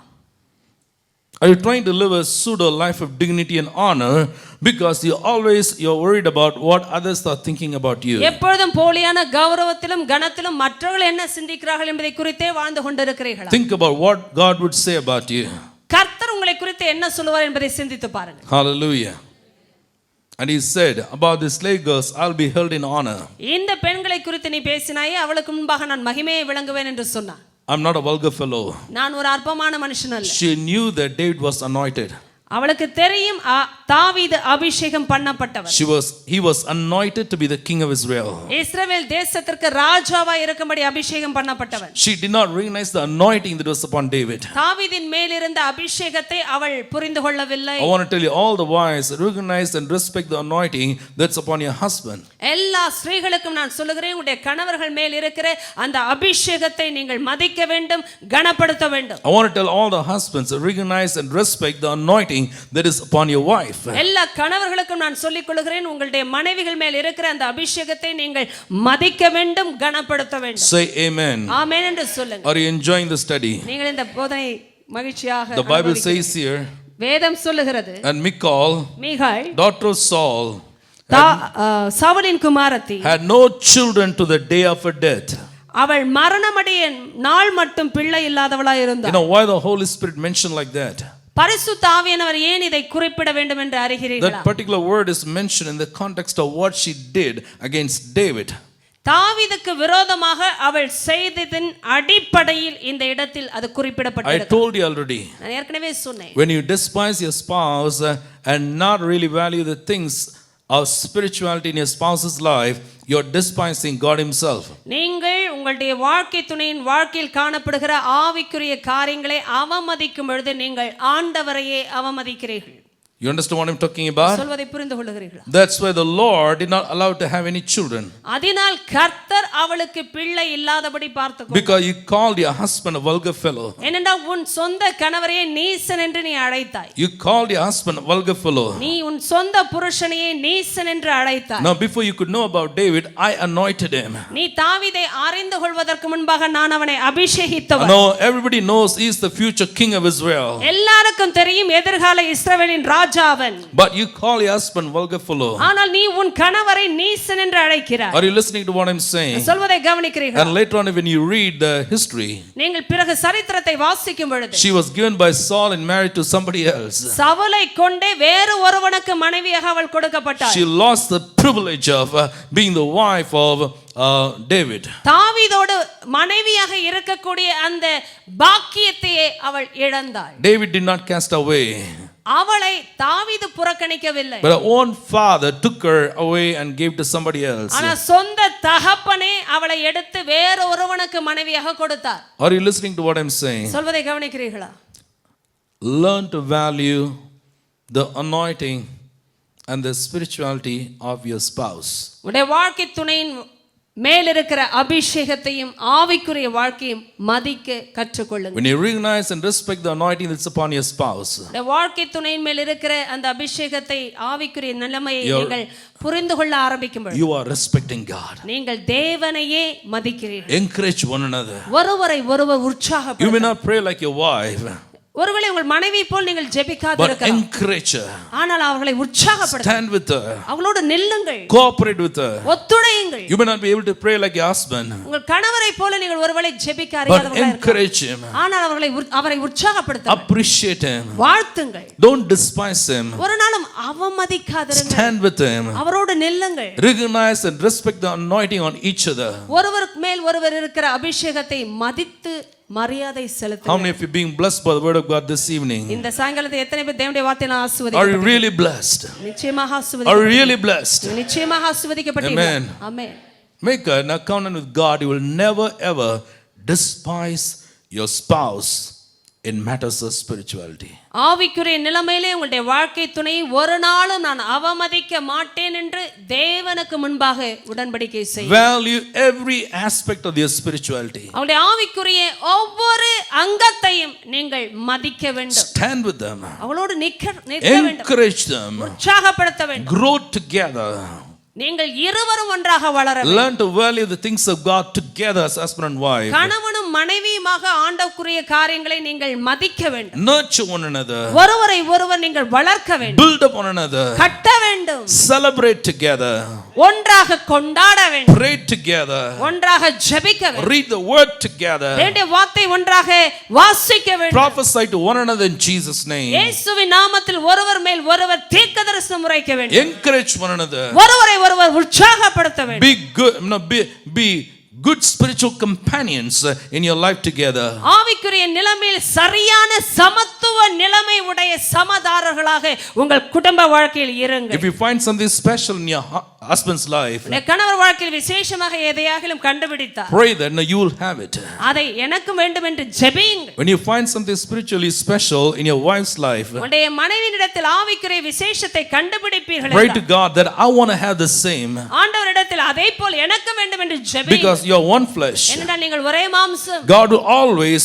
Are you trying to live a pseudo life of dignity and honor because you're worried about what others are thinking about you? எப்பொழுதும் போலியான கௌரவத்திலும் கனத்திலும் மற்றவர்கள் என்ன சிந்திக்கிறார்கள் என்பதை குறித்தே வாழ்ந்து கொண்டிருக்கிறீர்களா? Think about what God would say about you. கர்த்தர் உங்களை குறித்து என்ன சொல்வார் என்பதை சிந்தித்து பாருங்கள். Hallelujah. And he said about the slave girls, I'll be held in honor. இந்த பெண்களை குறித்து நீ பேசினாயே, அவளுக்கு முன்பாக நான் மகிமையை விளங்குவேன் என்று சொன்னார். I'm not a vulgar fellow. நான் ஒரு அற்பமான மனுஷன் அல்ல. She knew that David was anointed. அவளுக்கு தெரியும் தாவீது அபிஷேகம் பண்ணப்பட்டவர். He was anointed to be the king of Israel. இஸ்ரவேல் தேசத்திற்கு ராஜாவாய் இருக்கும்படி அபிஷேகம் பண்ணப்பட்டவர். She did not recognize the anointing that was upon David. தாவீதின் மேல் இருந்த அபிஷேகத்தை அவள் புரிந்து கொள்ளவில்லை. I want to tell you, all the wives, recognize and respect the anointing that's upon your husband. எல்லா ஸ்திரீகளுக்கும் நான் சொல்லுகிறேன், உங்களுடைய கணவர்கள் மேல் இருக்கிற அந்த அபிஷேகத்தை நீங்கள் மதிக்க வேண்டும், கனப்படுத்த வேண்டும். I want to tell all the husbands, recognize and respect the anointing that is upon your wife. எல்லா கணவர்களுக்கும் நான் சொல்லிக் கொள்கிறேன், உங்களுடைய மனைவிகள் மேல் இருக்கிற அந்த அபிஷேகத்தை நீங்கள் மதிக்க வேண்டும், கனப்படுத்த வேண்டும். Say amen. ஆமென் என்று சொல்லுங்க. Are you enjoying the study? நீங்கள் இந்த போதனை மகிழ்ச்சியாக The Bible says here, வேதம் சொல்லுகிறது, and Michal, daughter of Saul, சவுலின் குமாரத்தி, had no children to the day of her death. அவள் மரணமடைய நாள் மட்டும் பிள்ளை இல்லாதவளாய் இருந்தாள். You know why the Holy Spirit mentioned like that? பரிசுத்த ஆவியானவர் ஏன் இதை குறிப்பிட வேண்டும் என்று அறிகிறீர்களா? That particular word is mentioned in the context of what she did against David. தாவீதுக்கு விரோதமாக அவள் செய்ததின் அடிப்படையில் இந்த இடத்தில் அது குறிப்பிடப்பட்டிருக்கிறது. I told you already. நான் ஏற்கனவே சொன்னேன். When you despise your spouse and not really value the things of spirituality in your spouse's life, you're despising God himself. நீங்கள் உங்களுடைய வாழ்க்கை துணையின் வாழ்க்கையில் காணப்படுகிற ஆவிக்குரிய காரியங்களை அவமதிக்கும் பொழுது நீங்கள் ஆண்டவரையே அவமதிக்கிறீர்கள். You understand what I'm talking about? சொல்வதை புரிந்து கொள்கிறீர்களா? That's why the Lord did not allow to have any children. அதனால் கர்த்தர் அவளுக்கு பிள்ளை இல்லாதபடி பார்த்துக்கொண்டார். Because you called your husband a vulgar fellow. ஏனென்றால் உன் சொந்த கணவரையே நீசன் என்று நீ அழைத்தாய். You called your husband a vulgar fellow. நீ உன் சொந்த புருஷனையே நீசன் என்று அழைத்தாய். Now before you could know about David, I anointed him. நீ தாவீதை அறிந்து கொள்வதற்கு முன்பாக நான் அவனை அபிஷேகித்தவன். No, everybody knows he is the future king of Israel. எல்லாருக்கும் தெரியும் எதிர்கால இஸ்ரவேலின் ராஜாவன். But you call your husband vulgar fellow. ஆனால் நீ உன் கணவரை நீசன் என்று அழைக்கிறாய். Are you listening to what I'm saying? சொல்வதை கவனிக்கிறீர்களா? And later on when you read the history, நீங்கள் பிறகு சரித்திரத்தை வாசிக்கும் பொழுது she was given by Saul and married to somebody else. சவுலை கொண்டே வேறு ஒருவனுக்கு மனைவியாக அவள் கொடுக்கப்பட்டாள். She lost the privilege of being the wife of David. தாவீதோடு மனைவியாக இருக்கக்கூடிய அந்த பாக்கியத்தையே அவள் இழந்தாள். David did not cast away, அவளை தாவீது புறக்கணிக்கவில்லை. but her own father took her away and gave to somebody else. ஆனா சொந்த தகப்பனே அவளை எடுத்து வேறு ஒருவனுக்கு மனைவியாக கொடுத்தார். Are you listening to what I'm saying? சொல்வதை கவனிக்கிறீர்களா? Learn to value the anointing and the spirituality of your spouse. உடைய வாழ்க்கை துணையின் மேல் இருக்கிற அபிஷேகத்தையும் ஆவிக்குரிய வாழ்க்கையும் மதிக்க கற்றுக்கொள்ளுங்கள். When you recognize and respect the anointing that's upon your spouse, உடைய வாழ்க்கை துணையின் மேல் இருக்கிற அந்த அபிஷேகத்தை ஆவிக்குரிய நிலைமையை நீங்கள் புரிந்து கொள்ள ஆரம்பிக்கும் பொழுது you are respecting God. நீங்கள் தேவனையே மதிக்கிறீர்கள். Encourage one another. ஒருவரை ஒருவர் உற்சாகப்படுத்துங்கள். You may not pray like your wife, ஒருவேளை உங்கள் மனைவி போல் நீங்கள் ஜெபிக்காது but இருக்கலாம். encourage her. ஆனால் அவர்களை உற்சாகப்படுத்துங்கள். Stand with her. அவளோடு நில்லுங்கள். Cooperate with her. ஒத்துழையுங்கள். You may not be able to pray like your husband, உங்கள் கணவரை போல நீங்கள் ஒருவேளை ஜெபிக்க but அறியாதவர்களாக இருக்கலாம். encourage him. ஆனால் அவரை உற்சாகப்படுத்துங்கள். Appreciate him. வாழ்த்துங்கள். Don't despise him. ஒரு நாளும் அவமதிக்காதிருங்கள். Stand with him. அவரோடு நில்லுங்கள். Recognize and respect the anointing on each other. ஒருவருக்கு மேல் ஒருவர் இருக்கிற அபிஷேகத்தை மதித்து மரியாதை How செலுத்துங்கள். many of you being blessed by the word of God this evening? இந்த சாயங்காலத்தை எத்தனை பேர் தேவனுடைய வார்த்தையினால் Are you ஆசீர்வதிக்கப்பட்டீர்கள்? really blessed? நிச்சயமாக Are you ஆசீர்வதிக்கப்பட்டீர்கள். really blessed? நிச்சயமாக ஆசீர்வதிக்கப்பட்டீர்கள். Amen. Amen. Make an covenant with God. You will never ever despise your spouse in matters of spirituality. ஆவிக்குரிய நிலைமையிலே உங்களுடைய வாழ்க்கை துணையை ஒரு நாளும் நான் அவமதிக்க மாட்டேன் என்று தேவனுக்கு முன்பாக உடன்படிக்கை செய்யுங்கள். Value every aspect of your spirituality. அவருடைய ஆவிக்குரிய ஒவ்வொரு அங்கத்தையும் நீங்கள் மதிக்க வேண்டும். Stand with them. அவளோடு நிற்க வேண்டும். Encourage them. உற்சாகப்படுத்த வேண்டும். Grow together. நீங்கள் இருவரும் ஒன்றாக வளர வேண்டும். Learn to value the things of God together as husband and wife. கணவனும் மனைவியுமாக ஆண்டவருக்குரிய காரியங்களை நீங்கள் மதிக்க வேண்டும். Nurture one another. ஒருவரை ஒருவர் நீங்கள் வளர்க்க வேண்டும். Build up one another. கட்ட வேண்டும். Celebrate together. ஒன்றாக கொண்டாட வேண்டும். Pray together. ஒன்றாக ஜெபிக்க வேண்டும். Read the word together. தேவனுடைய வார்த்தை ஒன்றாக வாசிக்க வேண்டும். Prophesy to one another in Jesus' name. இயேசுவின் நாமத்தில் ஒருவர் மேல் ஒருவர் தீர்க்கதரிசனம் உரைக்க வேண்டும். Encourage one another. ஒருவரை ஒருவர் உற்சாகப்படுத்த வேண்டும். Be good spiritual companions in your life together. ஆவிக்குரிய நிலைமையில் சரியான சமத்துவ நிலைமை உடைய சமதாரர்களாக உங்கள் குடும்ப வாழ்க்கையில் இருங்கள். If you find something special in your husband's life, கணவர் வாழ்க்கையில் விசேஷமாக எதையாகிலும் கண்டுபிடித்தார், pray that you will have it. அதை எனக்கு வேண்டும் என்று ஜெபியுங்கள். When you find something spiritually special in your wife's life, உங்களுடைய மனைவியிடத்தில் ஆவிக்குரிய விசேஷத்தை கண்டுபிடிப்பீர்கள். pray to God that I want to have the same. ஆண்டவரிடத்தில் அதே போல் எனக்கு வேண்டும் என்று ஜெபியுங்கள். Because you are one flesh. ஏனென்றால் நீங்கள் ஒரே மாம்சம். God will always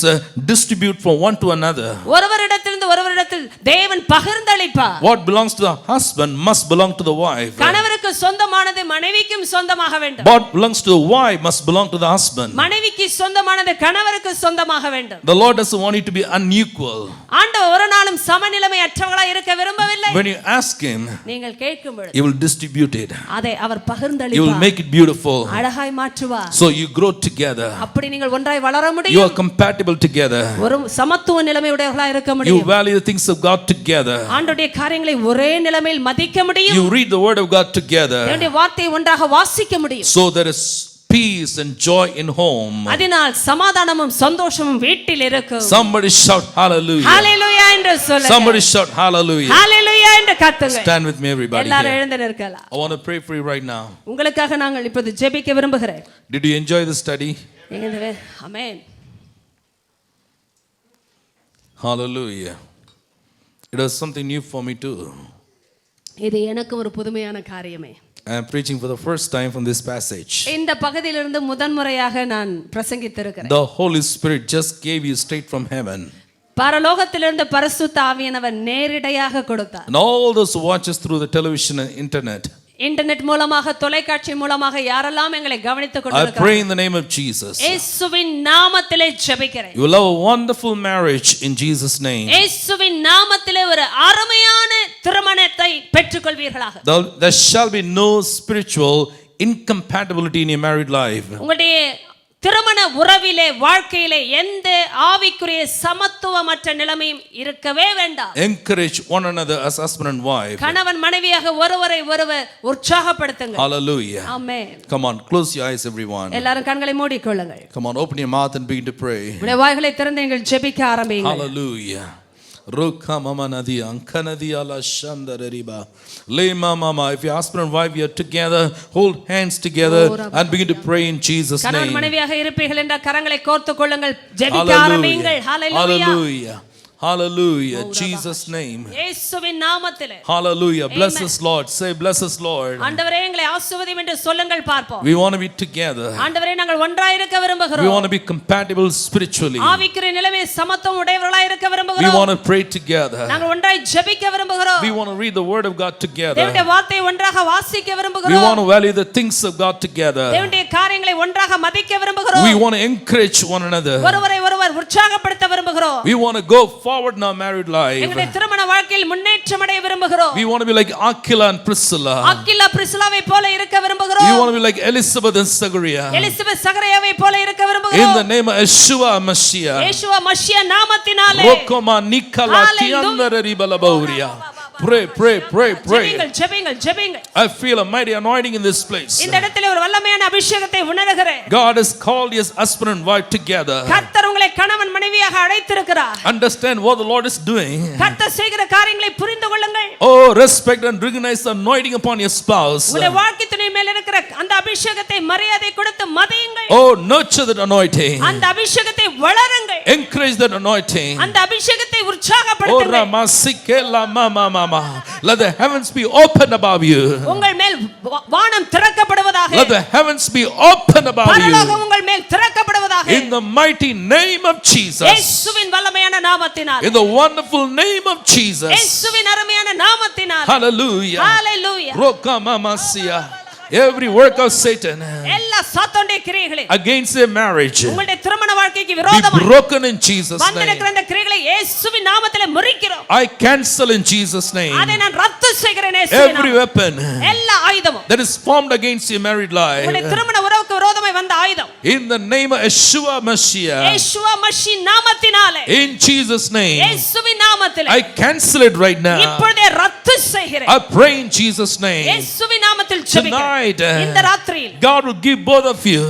distribute from one to another. ஒருவரிடத்திலிருந்து ஒருவரிடத்தில் தேவன் பகிர்ந்தளிப்பார். What belongs to the husband must belong to the wife. கணவருக்கு சொந்தமானது மனைவிக்கும் சொந்தமாக வேண்டும். What belongs to the wife must belong to the husband. மனைவிக்கு சொந்தமானது கணவருக்கு சொந்தமாக வேண்டும். The Lord doesn't want you to be unequal. ஆண்டவர் ஒரு நாளும் சமநிலைமை அற்றவர்களாக இருக்க விரும்பவில்லை. When you ask him, நீங்கள் கேட்கும் பொழுது he will distribute it. அதை அவர் He will பகிர்ந்தளிப்பார். make it beautiful. அழகாய் மாற்றுவார். So you grow together. அப்படி நீங்கள் ஒன்றாய் வளர You முடியும். are compatible together. ஒரு சமத்துவ நிலைமை உடையவர்களாக இருக்க You முடியும். value the things of God together. ஆண்டவருடைய காரியங்களை ஒரே நிலைமையில் மதிக்க முடியும். You read the word of God together. தேவனுடைய வார்த்தையை ஒன்றாக வாசிக்க முடியும். So there is peace and joy in home. அதனால் சமாதானமும் சந்தோஷமும் வீட்டில் இருக்கும். Somebody shout hallelujah. ஹalleluya என்று சொல்லுங்க. Somebody shout hallelujah. ஹalleluya என்று கத்துங்க. Stand with me everybody. எல்லாரும் Here. எழுந்து நிற்கலாம். I want to pray for you right now. உங்களுக்காக நாங்கள் இப்போது ஜெபிக்க விரும்புகிறேன். Did you enjoy the study? Amen. Hallelujah. It was something new for me too. இது எனக்கு ஒரு புதுமையான காரியமே. I am preaching for the first time from this passage. இந்த பகுதியிலிருந்து முதன்முறையாக நான் பிரசங்கித்திருக்கிறேன். The Holy Spirit just gave you straight from heaven. பரலோகத்திலிருந்து பரிசுத்த ஆவியானவர் நேரடியாக கொடுத்தார். And all those who watch us through the television and internet, internet மூலமாக தொலைக்காட்சி மூலமாக யாரெல்லாம் எங்களை கவனித்துக் I கொண்டிருக்கிறார்கள், pray in the name of Jesus. இயேசுவின் நாமத்திலே ஜெபிக்கிறேன். You will have a wonderful marriage in Jesus' name. இயேசுவின் நாமத்திலே ஒரு அருமையான கொள்வீர்களாக. There shall be no spiritual incompatibility in your married life. உங்களுடைய திருமண உறவிலே வாழ்க்கையிலே எந்த ஆவிக்குரிய சமத்துவமற்ற நிலைமையும் இருக்கவே வேண்டாம். Encourage one another as husband and wife. கணவன் மனைவியாக ஒருவரை ஒருவர் உற்சாகப்படுத்துங்க. Hallelujah. Amen. Come on, close your eyes everyone. எல்லாரும் கண்களை மூடிக்கொள்ளுங்கள். Come on, open your mouth and begin to pray. உங்களுடைய வாய்களை திறந்து நீங்கள் ஜெபிக்க ஆரம்பியுங்கள். Hallelujah. Roka mama nadi ankanadi ala shandarariba lema mama. If your husband and wife are together, hold hands together and begin to pray in Jesus name. கணவன் மனைவியாக இருப்பீர்கள் என்ற கரங்களை கோர்த்துக் கொள்ளுங்கள், ஜெபிக்க ஆரம்பியுங்கள். Hallelujah. Hallelujah. Jesus name. இயேசுவின் நாமத்திலே. Hallelujah. Bless us Lord. Say bless us Lord. ஆண்டவரே எங்களை ஆசீர்வதியும் என்று சொல்லுங்கள் பார்ப்போம். We want to be together. ஆண்டவரே நாங்கள் ஒன்றாய் இருக்க விரும்புகிறோம். We want to be compatible spiritually. ஆவிக்குரிய நிலைமை சமத்துவம் உடையவர்களாய் இருக்க We விரும்புகிறோம். want to pray together. நாங்கள் ஒன்றாய் ஜெபிக்க விரும்புகிறோம். We want to read the word of God together. தேவனுடைய வார்த்தையை ஒன்றாக வாசிக்க We விரும்புகிறோம். want to value the things of God together. தேவனுடைய காரியங்களை ஒன்றாக மதிக்க விரும்புகிறோம். We want to encourage one another. ஒருவரை ஒருவர் உற்சாகப்படுத்த விரும்புகிறோம். We want to go forward in our married life. எங்களுடைய திருமண வாழ்க்கையில் முன்னேற்றம் அடைய விரும்புகிறோம். We want to be like Aquila and Priscilla. Akila பிரிஸ்கில்லாவை போல இருக்க விரும்புகிறோம். We want to be like Elizabeth and Zachariah. Elizabeth சகரியாவை போல இருக்க In விரும்புகிறோம். the name of Yeshua Mashiach. இயேசுவ மசியா நாமத்தினாலே. Rokoma Nikala Tiandara Ribalabauria. Pray, pray, pray, pray. ஜெபிங்கள் ஜெபிங்கள் ஜெபிங்கள். I feel a mighty anointing in this place. இந்த இடத்திலே ஒரு வல்லமையான அபிஷேகத்தை உணர்கிறேன். God has called his husband and wife together. கர்த்தர் உங்களை கணவன் மனைவியாக அழைத்திருக்கிறார். Understand what the Lord is doing. கர்த்தர் செய்கிற காரியங்களை புரிந்து கொள்ளுங்கள். Oh, respect and recognize the anointing upon your spouse. உங்களுடைய வாழ்க்கை துணை மேல் இருக்கிற அந்த அபிஷேகத்தை மரியாதை கொடுத்து மதியுங்கள். Oh, nurture that anointing. அந்த அபிஷேகத்தை வளருங்கள். Encourage that anointing. அந்த அபிஷேகத்தை Oh, உற்சாகப்படுத்துங்கள். Ramasike la mama mama. Let the heavens be open above you. உங்கள் மேல் வானம் திறக்கப்படுவதாக. Let the heavens be open above பரலோகம் you. உங்கள் மேல் திறக்கப்படுவதாக. In the mighty name of Jesus. இயேசுவின் வல்லமையான நாமத்தினால். In the wonderful name of Jesus. இயேசுவின் அருமையான நாமத்தினால். Hallelujah. Hallelujah. Roka mama sia. Every work of Satan எல்லா சாத்தானுடைய கிரியைகளை against their marriage உங்களுடைய திருமண வாழ்க்கைக்கு be விரோதமாக broken in Jesus' name. வந்திருக்கிற இந்த கிரியைகளை இயேசுவின் நாமத்திலே முறிக்கிறோம். I cancel in Jesus' name அதை நான் ரத்து செய்கிறேன் இயேசுவின் every நாமத்தில். weapon எல்லா ஆயுதமும் that is formed against your married life. உங்களுடைய திருமண உறவுக்கு விரோதமாய் வந்த ஆயுதம் In the name of Yeshua Mashiach. இயேசுவ மசி நாமத்தினாலே. In Jesus' name. இயேசுவின் நாமத்திலே I cancel it right now. இப்பொழுதே ரத்து செய்கிறேன். I pray in Jesus' name. இயேசுவின் நாமத்தில் ஜெபிக்கிறேன். Tonight, இந்த ராத்திரியில் God will give both of you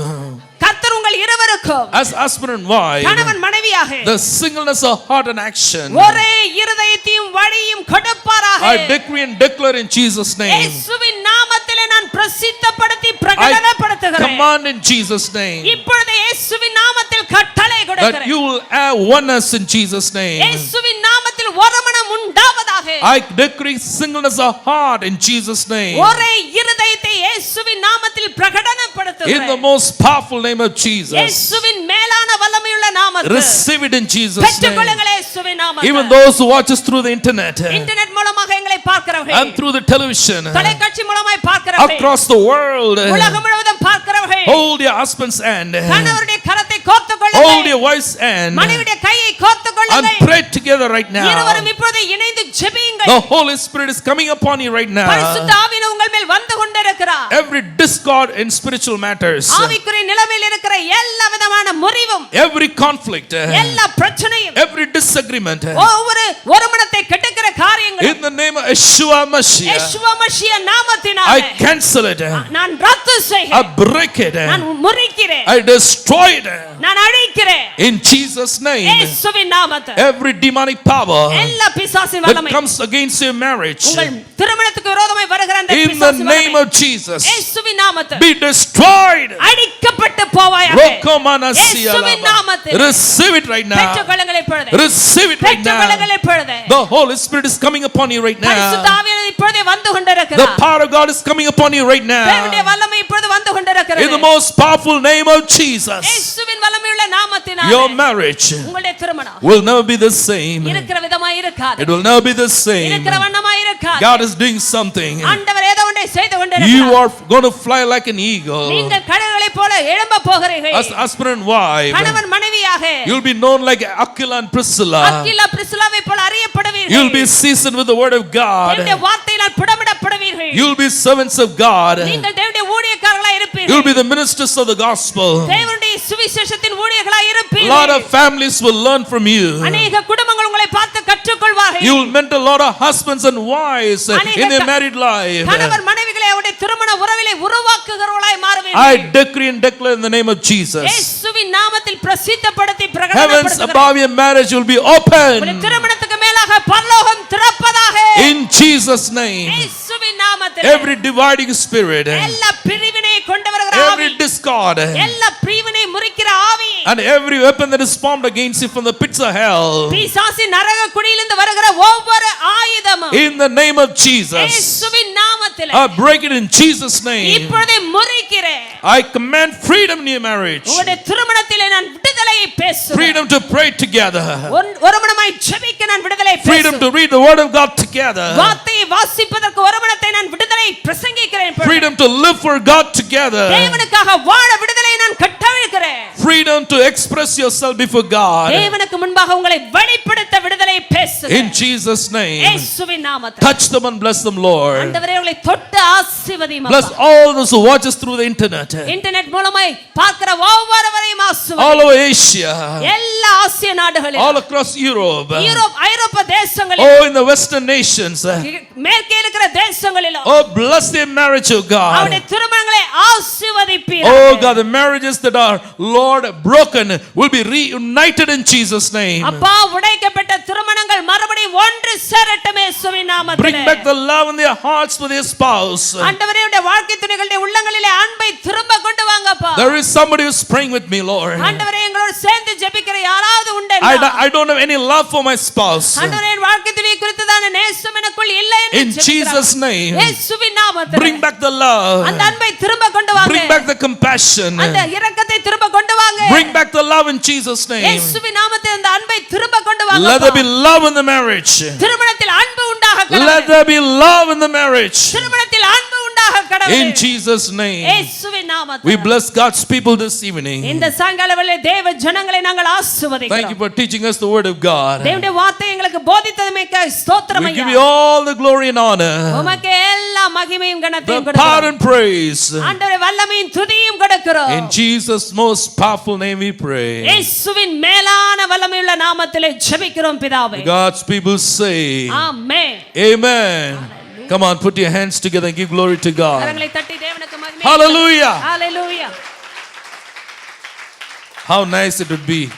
கர்த்தர் உங்கள் இருவருக்கும் as husband and wife கணவன் மனைவியாக the singleness of heart and action. ஒரே இருதயத்தையும் வழியும் கொடுப்பாராக. I decree and declare in Jesus' name. இயேசுவின் நாமத்திலே நான் பிரசித்தப்படுத்தி பிரகடனப்படுத்துகிறேன். Command in Jesus' name இப்பொழுது இயேசுவின் நாமத்தில் கட்டளை that கொடுக்கிறேன். you will have oneness in Jesus' name. இயேசுவின் நாமத்தில் ஒருமனம் உண்டாவதாக. I decree singleness of heart in Jesus' name. ஒரே இருதயத்தை இயேசுவின் நாமத்தில் பிரகடனப்படுத்துகிறேன். In the most powerful name of Jesus. இயேசுவின் மேலான வல்லமையுள்ள நாமத்தில் Receive it in Jesus' name. பெற்றுக்கொள்ளுங்கள் இயேசுவின் நாமத்தில். Even those who watch us through the internet internet மூலமாக எங்களை பார்க்கிறவர்கள் and through the television தொலைக்காட்சி மூலமாய் பார்க்கிறவர்கள் across the world, உலகம் முழுவதும் பார்க்கிறவர்கள் hold your husband's hand, கணவருடைய கரத்தை கோர்த்துக் hold கொள்ளுங்கள். your wife's hand மனைவியுடைய கையை கோர்த்துக் and கொள்ளுங்கள். pray together right now. இருவரும் இப்பொழுது இணைந்து ஜெபியுங்கள். The Holy Spirit is coming upon you right now. பரிசுத்த ஆவியானவர் உங்கள் மேல் வந்து கொண்டிருக்கிறார். Every discord in spiritual matters, ஆவிக்குரிய நிலைமையில் இருக்கிற எல்லா விதமான முறிவும் every conflict, எல்லா பிரச்சனையும் every disagreement, ஒவ்வொரு ஒருமனத்தை கெடுக்கிற காரியங்கள் in the name of Yeshua Mashiach, இயேசுவ மசியா நாமத்தினாலே I cancel it. நான் ரத்து I செய்கிறேன். break it. நான் முறிக்கிறேன். I destroy it. நான் அழிக்கிறேன். In Jesus' name. இயேசுவின் நாமத்தில் Every demonic power எல்லா பிசாசின் that வல்லமை comes against your marriage, உங்கள் திருமணத்துக்கு விரோதமாய் வருகிற அந்த in the பிசாசின் name வல்லமை of Jesus, இயேசுவின் நாமத்தில் be destroyed. அழிக்கப்பட்டு போவாயாக. இயேசுவின் நாமத்தில் Receive it right now. பெற்றுக்கொள்ளுங்கள் இப்பொழுது. Receive it right now. பெற்றுக்கொள்ளுங்கள் இப்பொழுது. The Holy Spirit is coming upon you right பரிசுத்த now. ஆவியானவர் இப்பொழுது வந்து The கொண்டிருக்கிறார். power of God is coming upon you right தேவனுடைய now. வல்லமை இப்பொழுது வந்து கொண்டிருக்கிறது. In the most powerful name of Jesus, இயேசுவின் வல்லமையுள்ள நாமத்தினாலே your marriage உங்களுடைய திருமணம் will never be the same. இருக்கிற விதமாய் இருக்காது. It will never be the same. இருக்கிற வண்ணமாய் இருக்காது. God is doing something. ஆண்டவர் ஏதோ ஒன்றை செய்து You கொண்டிருக்கிறார். are going to fly like an eagle. நீங்கள் கழுகுகளைப் போல எழும்ப போகிறீர்கள். As husband and wife, கணவன் மனைவியாக you'll be known like Aquila and Priscilla. Akila பிரிஸ்கில்லாவை போல அறியப்படுவீர்கள். You'll be seasoned with the word of God. தேவனுடைய வார்த்தையினால் புடமிடப்படுவீர்கள். இருப்பீர்கள். You'll be servants of God. நீங்கள் தேவனுடைய ஊழியக்காரர்களாய் இருப்பீர்கள். You'll be the ministers of the gospel. தேவனுடைய சுவிசேஷத்தின் ஊழியர்களாய் A இருப்பீர்கள். lot of families will learn from you. அநேக குடும்பங்கள் உங்களை பார்த்து கற்றுக்கொள்வார்கள். You will mentor a lot of husbands and wives in their married life. கணவர் மனைவிகளை அவருடைய திருமண உறவிலே உருவாக்குகிறவர்களாய் மாறுவீர்கள். I decree and declare in the name of Jesus. இயேசுவின் நாமத்தில் பிரசித்தப்படுத்தி Heavens பிரகடனப்படுத்துகிறேன். above your marriage will be உங்களுடைய open. திருமணத்துக்கு மேலாக பரலோகம் திறப்பதாக. In Jesus' name. இயேசுவின் நாமத்தில் Every dividing spirit, எல்லா பிரிவினை கொண்டு வருகிற ஆவி, every discord, எல்லா பிரிவினை முறிக்கிற ஆவி, and every weapon that is formed against you from the pits of hell, பிசாசின் நரக குழியிலிருந்து வருகிற ஒவ்வொரு ஆயுதமும் in the name of Jesus, இயேசுவின் நாமத்தில் I break it in Jesus' name. இப்பொழுதே முறிக்கிறேன். I command freedom in your marriage, உங்களுடைய திருமணத்திலே நான் விடுதலையை பேசுகிறேன். freedom to pray together, ஒருமனமாய் ஜெபிக்க நான் விடுதலை freedom to பேசுகிறேன். read the word of God together, வார்த்தையை வாசிப்பதற்கு ஒருமனத்தை நான் விடுதலை பிரசங்கிக்கிறேன். freedom to live for God together, தேவனுக்காக வாழ விடுதலை நான் கட்டவிழ்க்கிறேன். freedom to express yourself before God. தேவனுக்கு முன்பாக உங்களை வெளிப்படுத்த விடுதலை பேசுகிறேன். In Jesus' name, இயேசுவின் நாமத்தில் touch them and bless them, Lord. ஆண்டவரே உங்களை தொட்டு ஆசீர்வதியும் Bless அப்பா. all those who watch us through the internet, internet மூலமாய் பார்க்கிற ஒவ்வொருவரையும் ஆசீர்வதி. all over Asia, எல்லா ஆசிய நாடுகளிலும், all across Europe, ஐரோப்பா தேசங்களிலும், oh, in the Western nations. மேற்கே இருக்கிற தேசங்களிலும் Oh, bless their marriage, oh God. அவருடைய திருமணங்களை ஆசீர்வதிப்பீராக. Oh God, the marriages that are, Lord, broken will be reunited in Jesus' name. அப்பா, உடைக்கப்பட்ட திருமணங்கள் மறுபடியும் ஒன்று சேரட்டும் இயேசுவின் நாமத்திலே. Bring back the love in their hearts for their spouse. ஆண்டவரே, உடைய வாழ்க்கை துணைகளுடைய உள்ளங்களிலே அன்பை திரும்ப கொண்டு வாங்கப்பா. There is somebody who's praying with me, Lord. ஆண்டவரே, எங்களோடு சேர்ந்து ஜெபிக்கிற யாராவது உண்டா? I don't have any love for my spouse. ஆண்டவரே, என் வாழ்க்கை துணை குறித்ததான நேசம் எனக்குள் இல்லை என்று In Jesus' name, இயேசுவின் நாமத்திலே bring back the love. அந்த அன்பை திரும்ப கொண்டு வாங்க. Bring back the compassion. அந்த இரக்கத்தை திரும்ப கொண்டு வாங்க. Bring back the love in Jesus' name. இயேசுவின் நாமத்தில் அந்த அன்பை திரும்ப கொண்டு வாங்க. Let there be love in the marriage. திருமணத்தில் அன்பு உண்டாக Let கடவுளே. there be love in the marriage. திருமணத்தில் அன்பு உண்டாக கடவுளே. In Jesus' name. இயேசுவின் நாமத்தில் We bless God's people this evening. இந்த சாயங்கால வேளையிலே தேவ ஜனங்களை நாங்கள் Thank you ஆசீர்வதிக்கிறோம். for teaching us the word of God. தேவனுடைய வார்த்தை எங்களுக்கு போதித்ததற்காக ஸ்தோத்திரம் We give ஐயா. you all the glory and honor, உமக்கு எல்லா மகிமையும் கனத்தையும் the power கொடுக்கிறோம். and praise. ஆண்டவரே, வல்லமையும் துதியும் கொடுக்கிறோம். In Jesus' most powerful name we pray. இயேசுவின் மேலான வல்லமையுள்ள நாமத்திலே ஜெபிக்கிறோம் பிதாவே. God's people say, amen. Amen. Come on, put your hands together and give glory to God. கரங்களை தட்டி தேவனுக்கு மகிமை. Hallelujah. Hallelujah. How nice it would be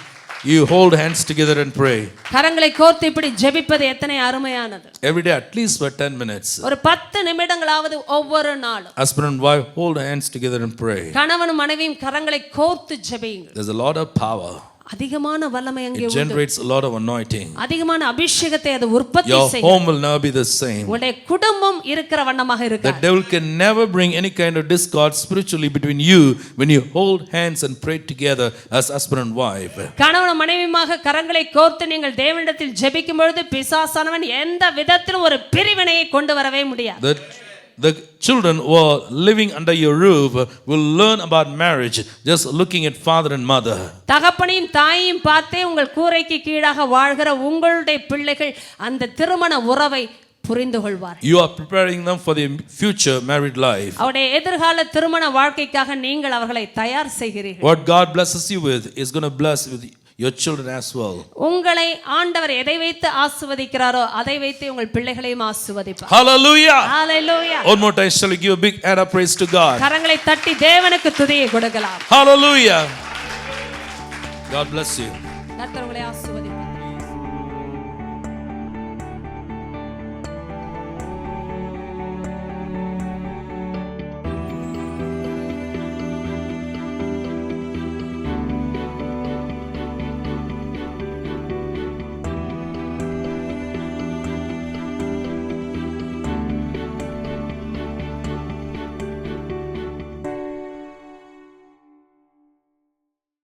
you hold hands together and pray. கரங்களை கோர்த்து இப்படி ஜெபிப்பது எத்தனை அருமையானது. Every day at least for 10 minutes. ஒரு 10 நிமிடங்களாவது ஒவ்வொரு நாளும் Husband and wife hold hands together and pray. கணவனும் மனைவியும் கரங்களை கோர்த்து ஜெபியுங்கள். There's a lot of power. அதிகமான வல்லமை அங்கே It உண்டு. generates a lot of anointing. அதிகமான அபிஷேகத்தை அது உற்பத்தி Your செய்யும். home will never be the same. உங்களுடைய குடும்பம் இருக்கிற வண்ணமாக The இருக்காது. devil can never bring any kind of discord spiritually between you when you hold hands and pray together as husband and wife. கணவன் மனைவியுமாக கரங்களை கோர்த்து நீங்கள் தேவனிடத்தில் ஜெபிக்கும் பொழுது பிசாசானவன் எந்த விதத்திலும் ஒரு பிரிவினையை கொண்டு வரவே முடியாது. The children who are living under your roof will learn about marriage just looking at father and mother. தகப்பனையும் தாயையும் பார்த்தே உங்கள் கூரைக்கு கீழாக வாழ்கிற உங்களுடைய பிள்ளைகள் அந்த திருமண உறவை புரிந்து கொள்வார். You are preparing them for their future married life. அவருடைய எதிர்கால திருமண வாழ்க்கைக்காக நீங்கள் அவர்களை தயார் செய்கிறீர்கள். What God blesses you with is going to bless with your children as well. உங்களை ஆண்டவர் எதை வைத்து ஆசீர்வதிக்கிறாரோ அதை வைத்து உங்கள் பிள்ளைகளையும் ஆசீர்வதிப்பார். Hallelujah. Hallelujah. One more time, shall we give a big hand of praise to God? கரங்களை தட்டி தேவனுக்கு துதியை கொடுக்கலாம். Hallelujah. God bless you. கர்த்தர் உங்களை ஆசீர்வதிப்பார்.